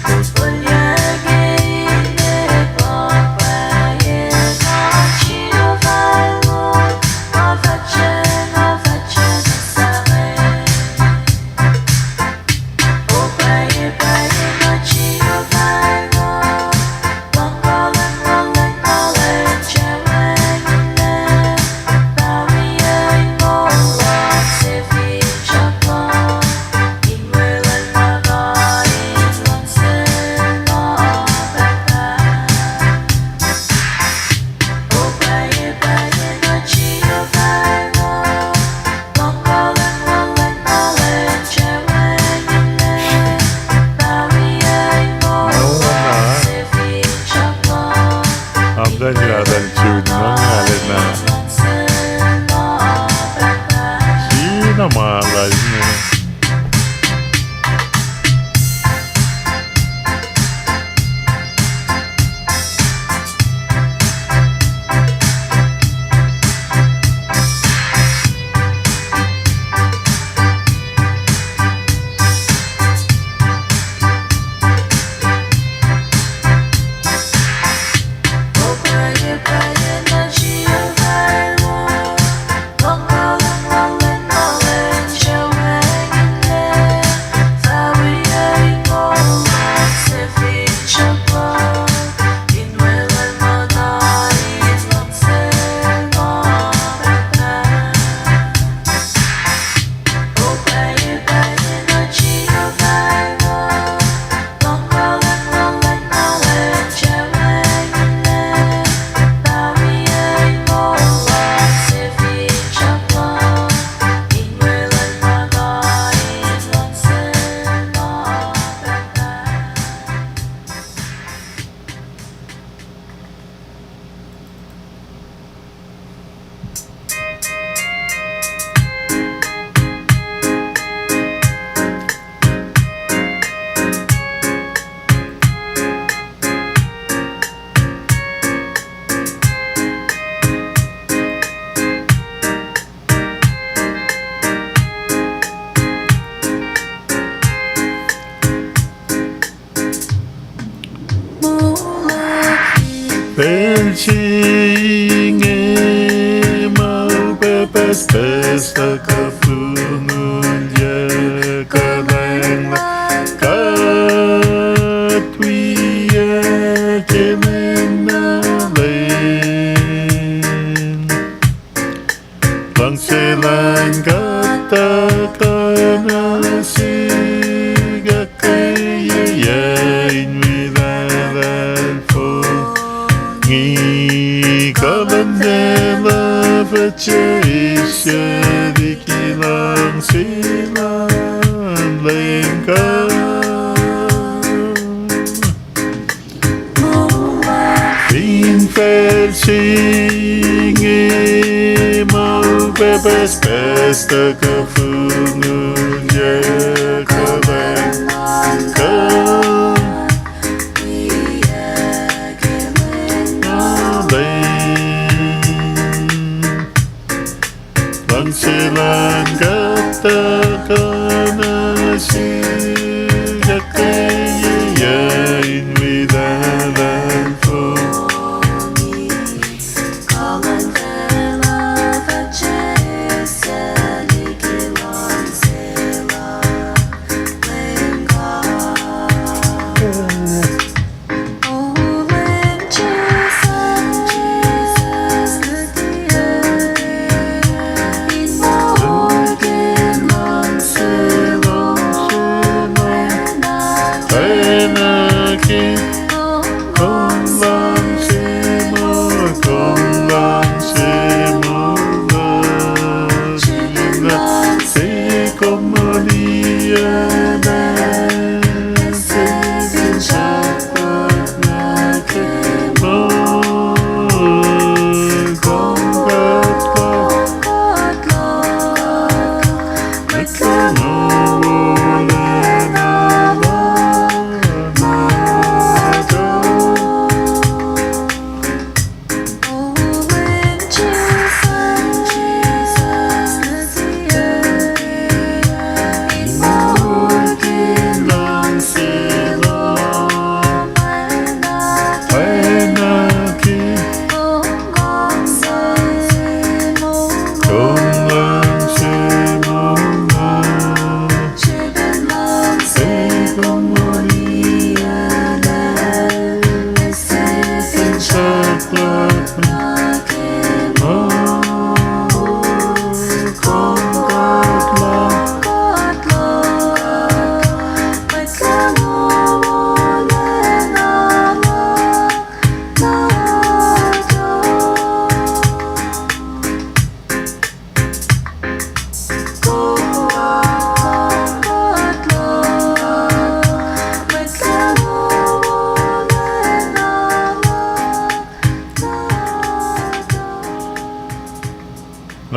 Belçinge mal bebes besta kafunulya kalengla katwiya kemenalen bangselan katakan sigakayayain Kalandela vecesya dikilang silang lengkap Infelsing mau bebas pesta kefununnya kelengkap Bangsilan katakan sejak kayain widalan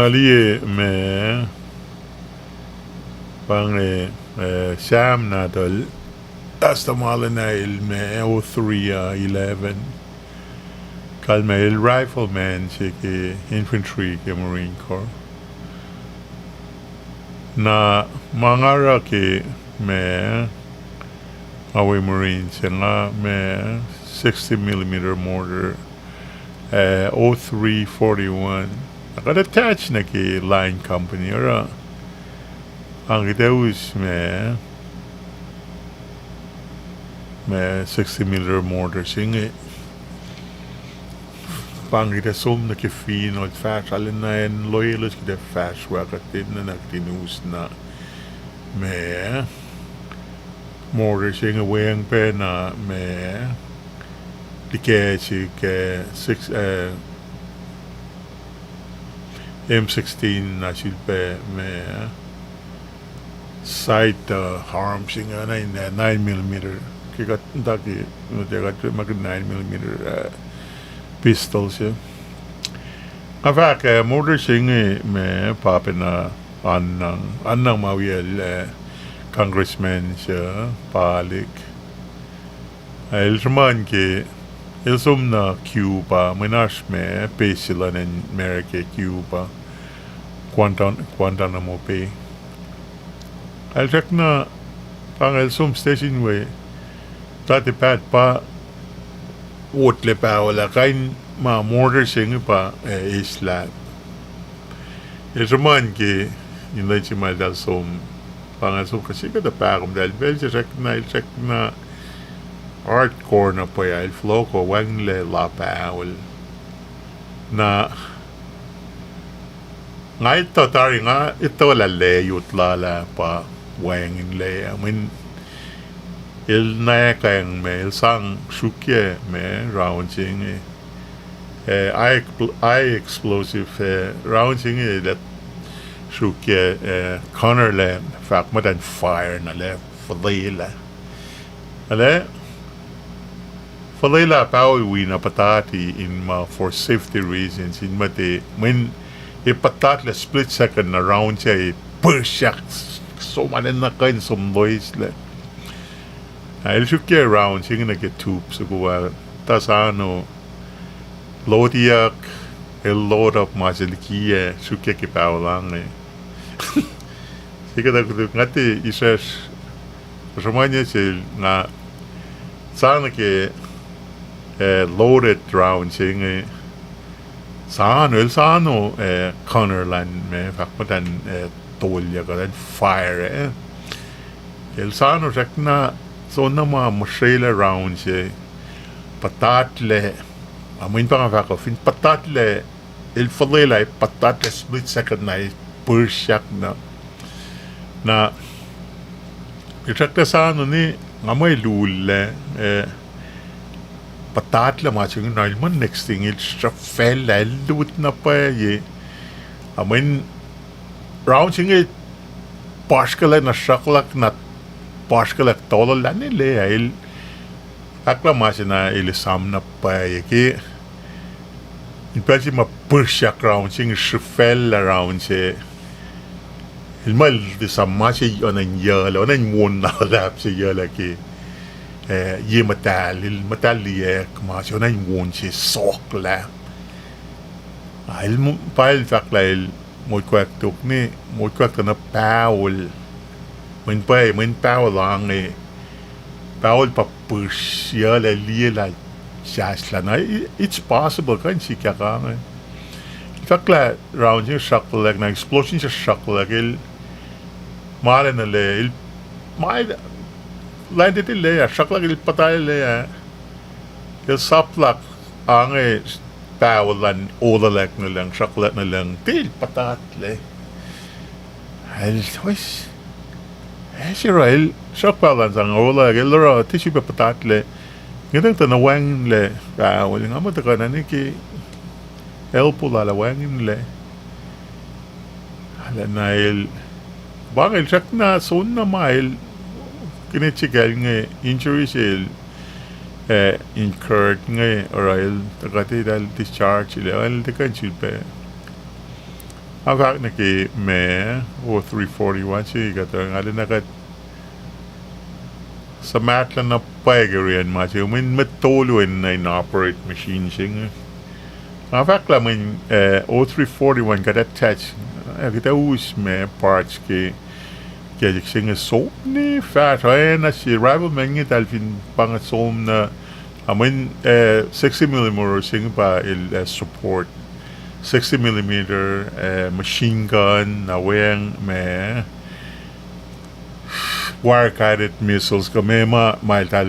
Aliye me bang Sam Nadal Astamala me 0311 Kalmail rifleman ke infantry ke Marine Corps na mangara ke me awe Marines nga me 60mm mortar 0341 I got attached na ke line company ora ang ideus me 60mm mortar singe pang ida som na ke fin og fast allen na en loyalist ke fast work at din na tinus na me mortar singe weng pe na me dike si ke 6 M16 na silpe me sight harm singa na 9mm kigat daki got mag 9mm pistols yeah. Afak mortar singe me papena annang mawiel congressman siya palik el man ke el sum na Cuba minas me pe sila in America Cuba Guantanamo Bay el check na pang el sum station way dati pat pa wotle pa wala kain ma mortar singe pa isla el man ke in leche mal dal sum pang el sum kasi kada pa kum dal bel check na hardcore na po ya el floco wang le la paul na nga ito tari nga ito la le yutla la pa wang le I mean il na kang me il sang shukye me round sing I explosive round sing that shukye Connor le fact mo dan fire na le fadila ale Falila pawi na patati in for safety reasons in mate when ipatat le split second na round siya pushak so manen na kain som boys le ay shukye round siya na get tube so kuwa tasano lodiak el load up masilkiye shukye ki pawalang siya da ngati isas ramanya siya na sana ke loaded round singe sano Connorland me fakmatan tolya ka fire el sano sakna so na ma mashela round se patatle amin pa ka fin patatle el fadela patatle split second na pushak na itakta sano ni ngamay lule patatla matching nalman next thing it's a fell lut na pa ye amin round sing it pashkala na shaklak na pashkala tolo lani le il akla machina il sam na pa ye ki in pasi ma pushak round sing fell around se il mal di samachi onan yala onan mon na lap se yala ki ye metal ye kmas onan mon se sok la il pail fakla il mo kwak tuk ni mo kwak na paul men paul lang ni paul pa push yala liela jasla na it's possible kan si kaka fakla round you shock like na explosion just shock like il male na le il mai landed il le shock like il patay le il saplak ang pawalan olalak na lang shock na lang til patat le il was si rail shock pawalan sang olalak il ro tishu patat le ngedang tanawang le pawal nga mo ta kana ni ki elpo la wangin le ala nail bangil chak na son na mail kinichigal nge injuries incurred nge oral takati dal discharge le al de kan chilpe Avak na ki me o 341 si kato nga din nakat sa matla na paigarian ma si min matuluin na inoperate machine sing. Avak la min o 341 kat attach kita us me parts ki kaya sing so ni fat ay na si rival mengi talfin pang som na amin 60mm sing pa il support 60mm machine gun na weng me wire guided missiles kami mail tal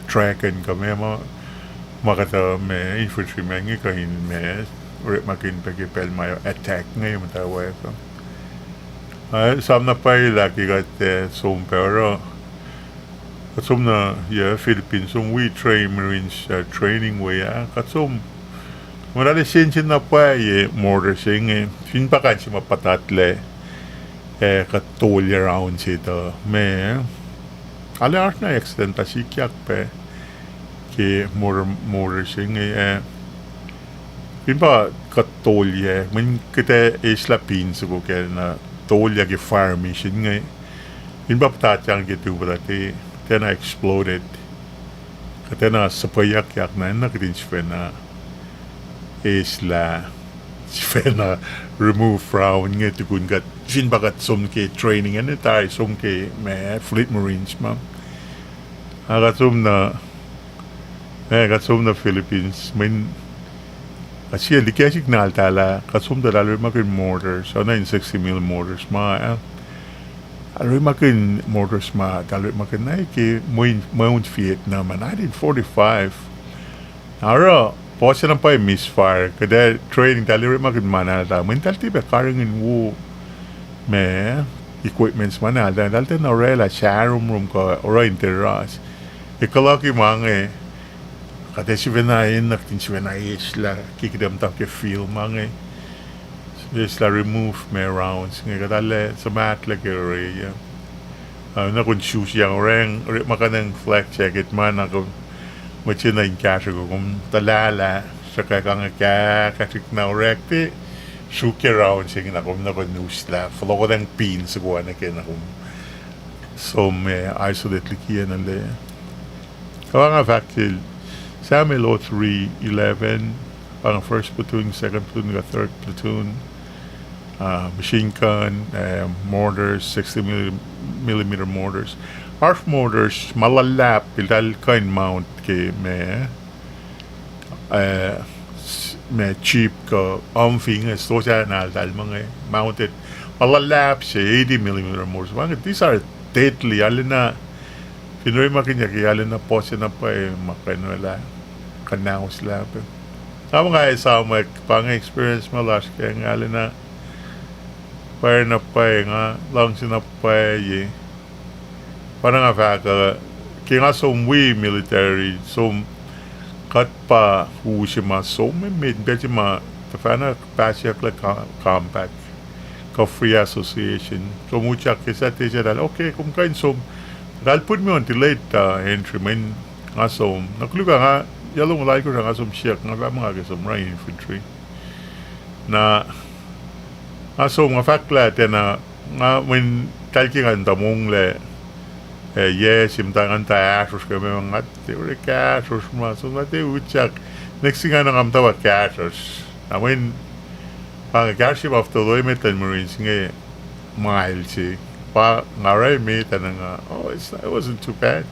tracken kami makata me infantrymen ngi kahin me makin pagipel mayo attack ngayon matawa ko sam na pa laki kat som pero katsum na Philippines we train Marines training way katsum Marali sinchin na pa mortar sing fin pa kan si mapatatle katulya round sito me alar na accident pa si kyak pe ki mortar sing fin pa katulya min kita isla pin sugo kaya na tolya ki fire mission ngay fin pa patatyang gitu berarti tena exploded katena sapayak yak na nakitin siya na isla siya remove from nga tukun kat sin bagat som ke training ano tayo som ke me fleet marines ma katsum na Philippines min kasi di kaya signal tala katsum da lalo makin mortars ano yung 60mm mortars ma aloy makin mortars ma talo makin na ki Mount Vietnam 1945 ara po siya pa misfire kada training tali rin makin manata mental tiba karangin wo me equipments manata dalta na rela sharum ko ora interas ikalaki mange kada si venain naktin si venais la kikidam ta ke feel mange isla remove me rounds nga kadale sa mat like area na kun shoes yang reng makanang flak jacket man ako macam na inkas ko kung talala sa kakang kakasik na rekti suki round sing na kung news la follow ko ng pin sa kuha na kaya na kung so may isolate likiya na le kawa nga faktil sa amin lo 311 pang first platoon, second platoon, third platoon machine gun mortars 60mm mortars harsh mortars malalap ilal kain mount ke me cheap ka amfing so siya na dal mga mounted malalap siya 80mm mortars mga these are deadly alin na pinoy makinya kaya alin na po siya na pa makanwala kanaos lap sama nga sa mga pang experience malas kaya nga alin na para na pa nga lang sinapay parang nga faka kaya nga we military kat pa huusima may medbeti ma tafana pasyak la compact ka free association muchak kisa tisya dal okay kung kain dal put me on delayed entry men nga nakuluga nga yalong like ko nga siyak nga mga right infantry na nga fakla na nga when talking tamong le yes imtangan ta asos kami mga teori kasos ma so mate uchak next thing nga nang amtawa kasos I mean pang garship of the limit and marines nga mild si pa ngaray me tanang it wasn't too bad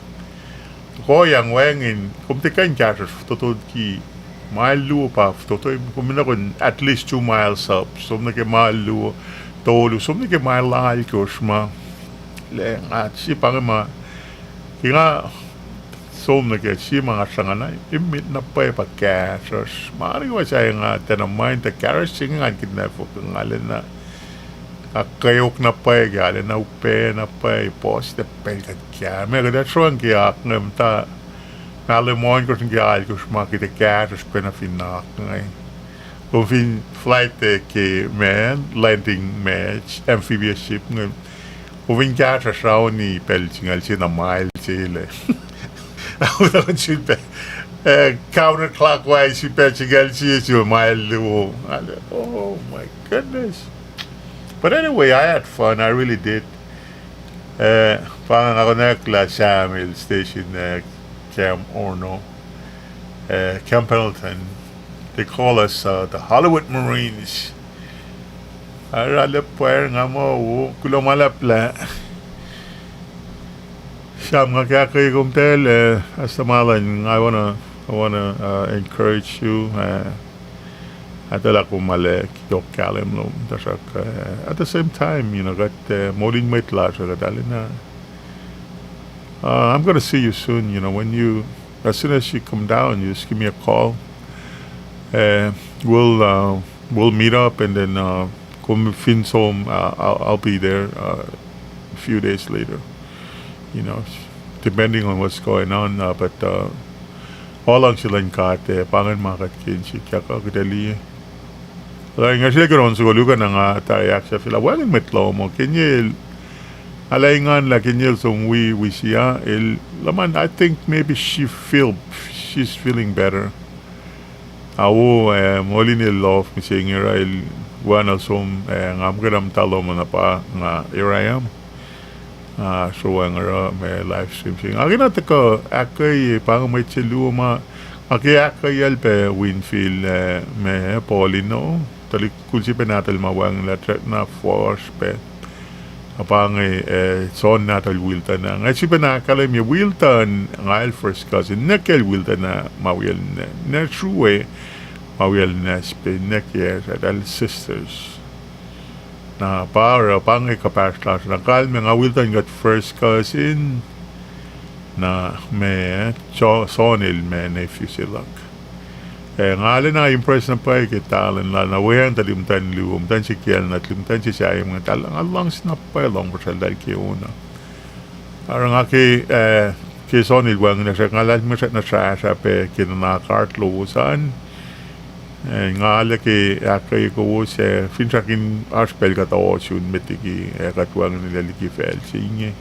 ko yang wengin kumtikan kasos tutod ki mile luo pa tutod kumina kun at least 2 miles up so nake mile luo tolu so nake mile lahal kos ma le at si pang ma kaya so nake si mga sanganay imit na pa kasos mari ko siya nga tanamain ta karos nga kidnap ko ngalen na kayok na pa galen na upe na pa post the pelkat kya me kada truan kya ngam ta nalemon ko kya ko smaki de kasos penafinak ngay kung fin flight ke man landing match amphibious ship ngam kung kasos raw ni pelchingal si na mile sile ako na silpe counterclockwise si pelchingal si mile luo oh my goodness But anyway, I had fun. I really did. Parang ako nagkla sa Amil Station na Camp Orno, Camp Pendleton. They call us the Hollywood Marines. Aralap puwer nga mo, kulomalapla. Siyam nga kaya kayo kumtel, hasta malan, I wanna encourage you. Adala ko male kidok kalim lo. At the same time, got moling may tlasha kadali na. I'm gonna see you soon. As soon as you come down, you just give me a call. We'll meet up and then come Finn's home. I'll be there a few days later. Depending on what's going on. But all ang sila kate pangan makat kinsi kaya kadali. Like nga siya karon sa lugar nga tayak siya sila walang metlo mo kinyel alayngan la kinyel song we siya el laman I think maybe she's feeling better. Awo moli ni love mi singira el wana som ngam gadam talo mo na pa nga here I am. So nga may live stream sing agina ko akay pang may chelu ma akay alpe Winfield me Paulino tali kulsi penatal mawang latret na force pe apang son natal Wilton na nga si penakala mi Wilton nga first cousin nakel Wilton na mawil na true mawil na spe nakyer adal sisters na para pang kapastas na kalme nga Wilton got first cousin na me sonil me nephew silang nga alin na impress na pa kitalan la na wayan talimtan liwumtan si Kiel na talimtan si siya yung mga talang alang snap pa long pasal dahil kiya una parang nga kay sonil wang na siya nga alam mo siya na siya pe kinanakart luwusan nga ala kay ko siya finsakin arspel katawo siya metiki katwang nilaliki fel siya inye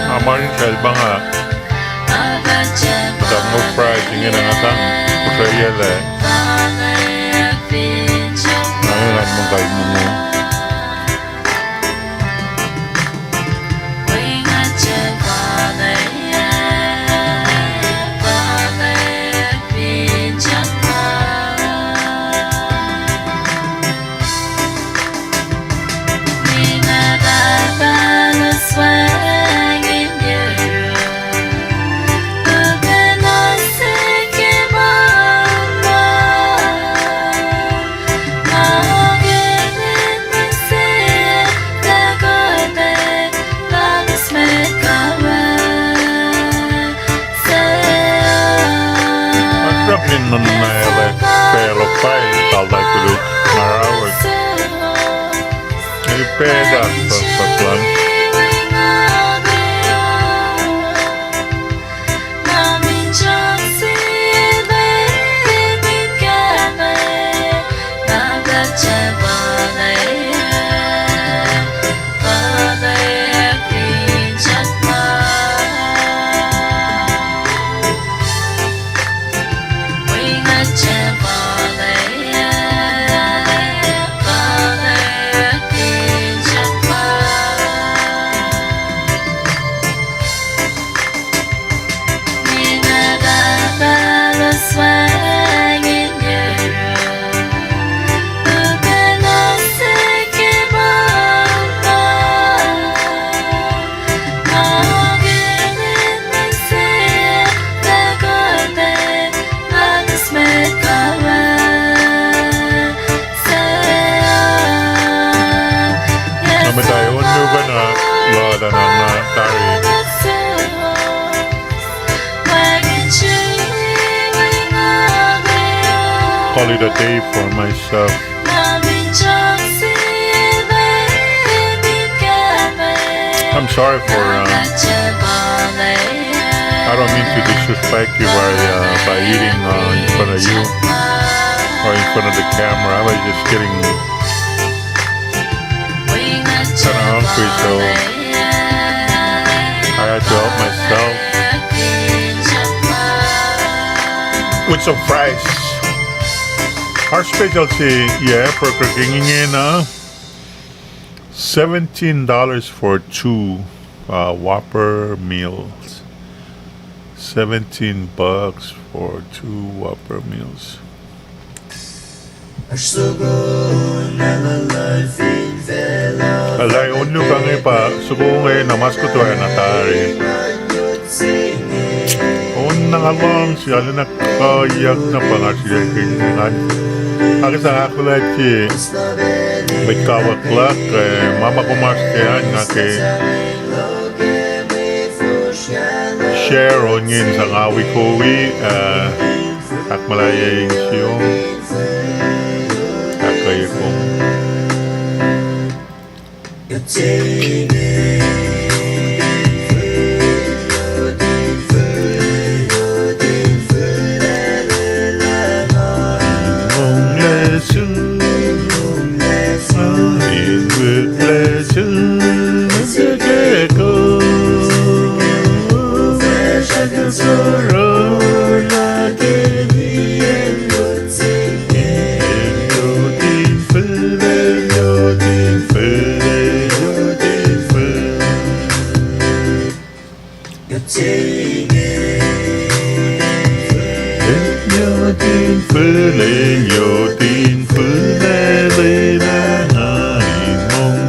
Amarin selba nga Madam mo fries ingin ang atang kusaya le Nangilan mo kayo mo Minun näille peloppai taltai kulut marawat. Eli pedas tosatlan. Call it a day for myself. I'm sorry for I don't mean to disrespect you by eating in front of you or in front of the camera. I was just getting kind of hungry, so I had to help myself with some fries. Our specialty, for cooking $17 for two Whopper meals. $17 for two Whopper meals. Alay unyo kang ipa subungay na maskutuhay na tari. Unang along siya na kayak na pangasya kinyan. Ako sa ako lagi may kawaklak mama ko maskehan nga kay share onion sa ngawi kowi at malayang siyong kakay kong lên yo tin phứ lê lê na ngài mong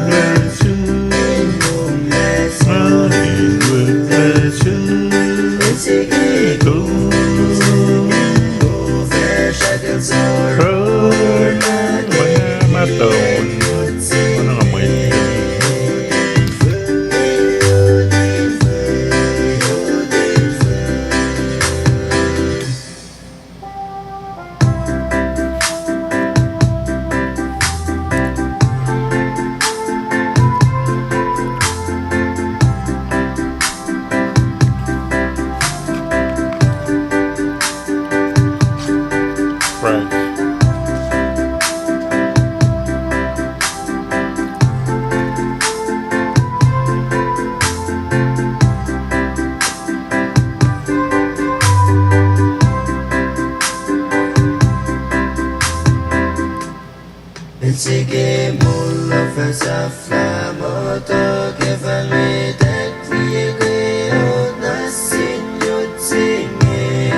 Insieme mulla fasafla moto che fa le tecnie che ona signo zinge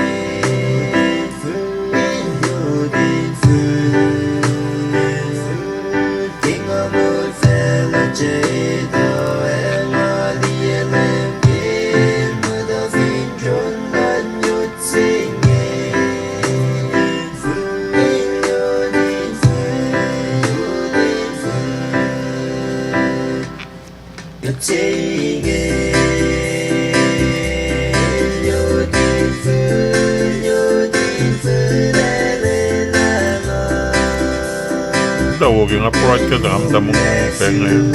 in yudin tinga mul fella cedo e la liele muda fin giorno zinge Daw yung approach ka dam mo pengen.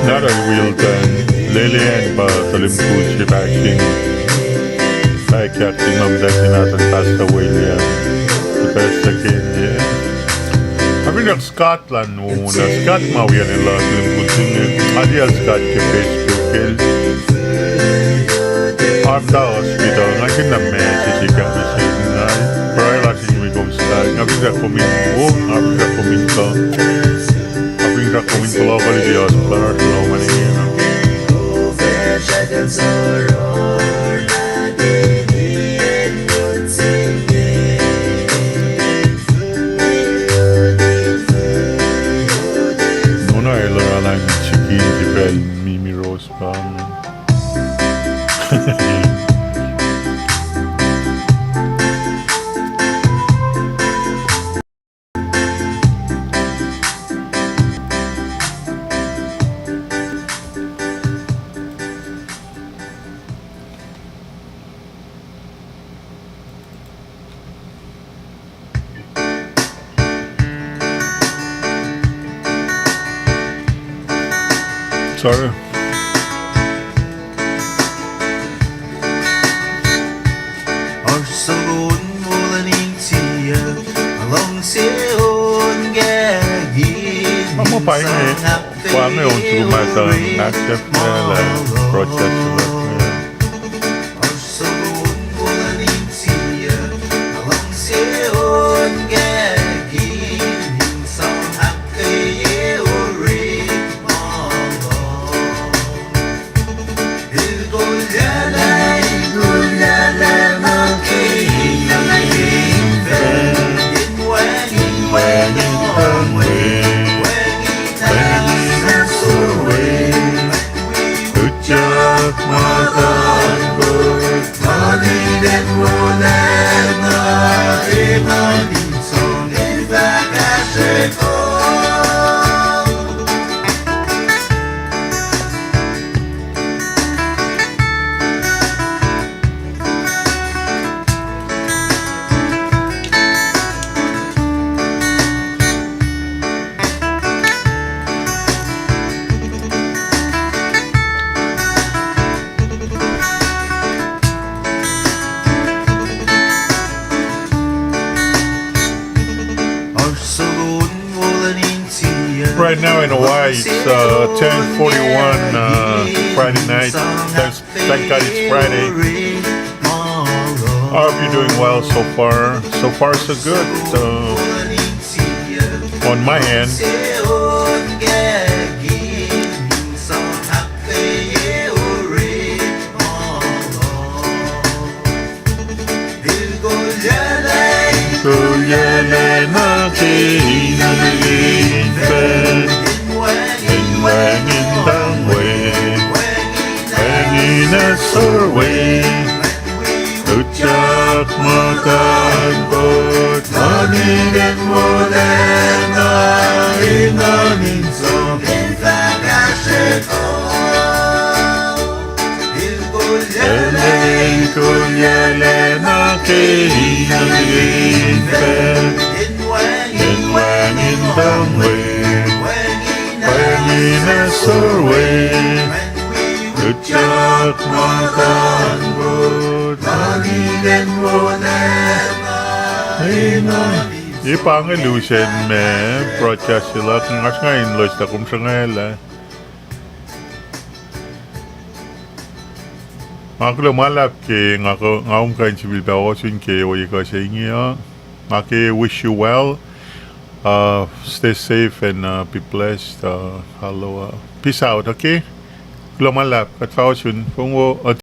Nara Wilton, Lilian ba talimpuchi backing acting mam dati natin Tasta William the best again yeah. Kami nag Scotland muna Scott mawiyan nila talimpuchi adi al Scott ke Facebook Arda hospital ngayon na message ka kasi nga para lang si kong Scott kami na kuminto kami na kuminto locally di hospital or many you know Nona eller lang chicken di bel Mimi Rose bang sorry Mama pa ini Kuang yung sumatang active nila protest nila Right now in Hawaii, it's 10:41 Friday night. Thank God it's Friday. I hope you're doing well so far. So far, so good. On my end. Ucap makan bot Maniden molena Inanin som Kulyelena Kinanin pen Inwangin dangwe Pangina sorwe Ucap makan bot Maniden molena Inanin Ipang illusion me broadcast sila kung as ngayon lois na kung sa ngayon Ako lumalap ke ngaum kain sibil bawasin ke oye ka sa inyo. Aki wish you well. Stay safe and be blessed. Hello. Peace out, okay? Lumalap. At fawasin. Kung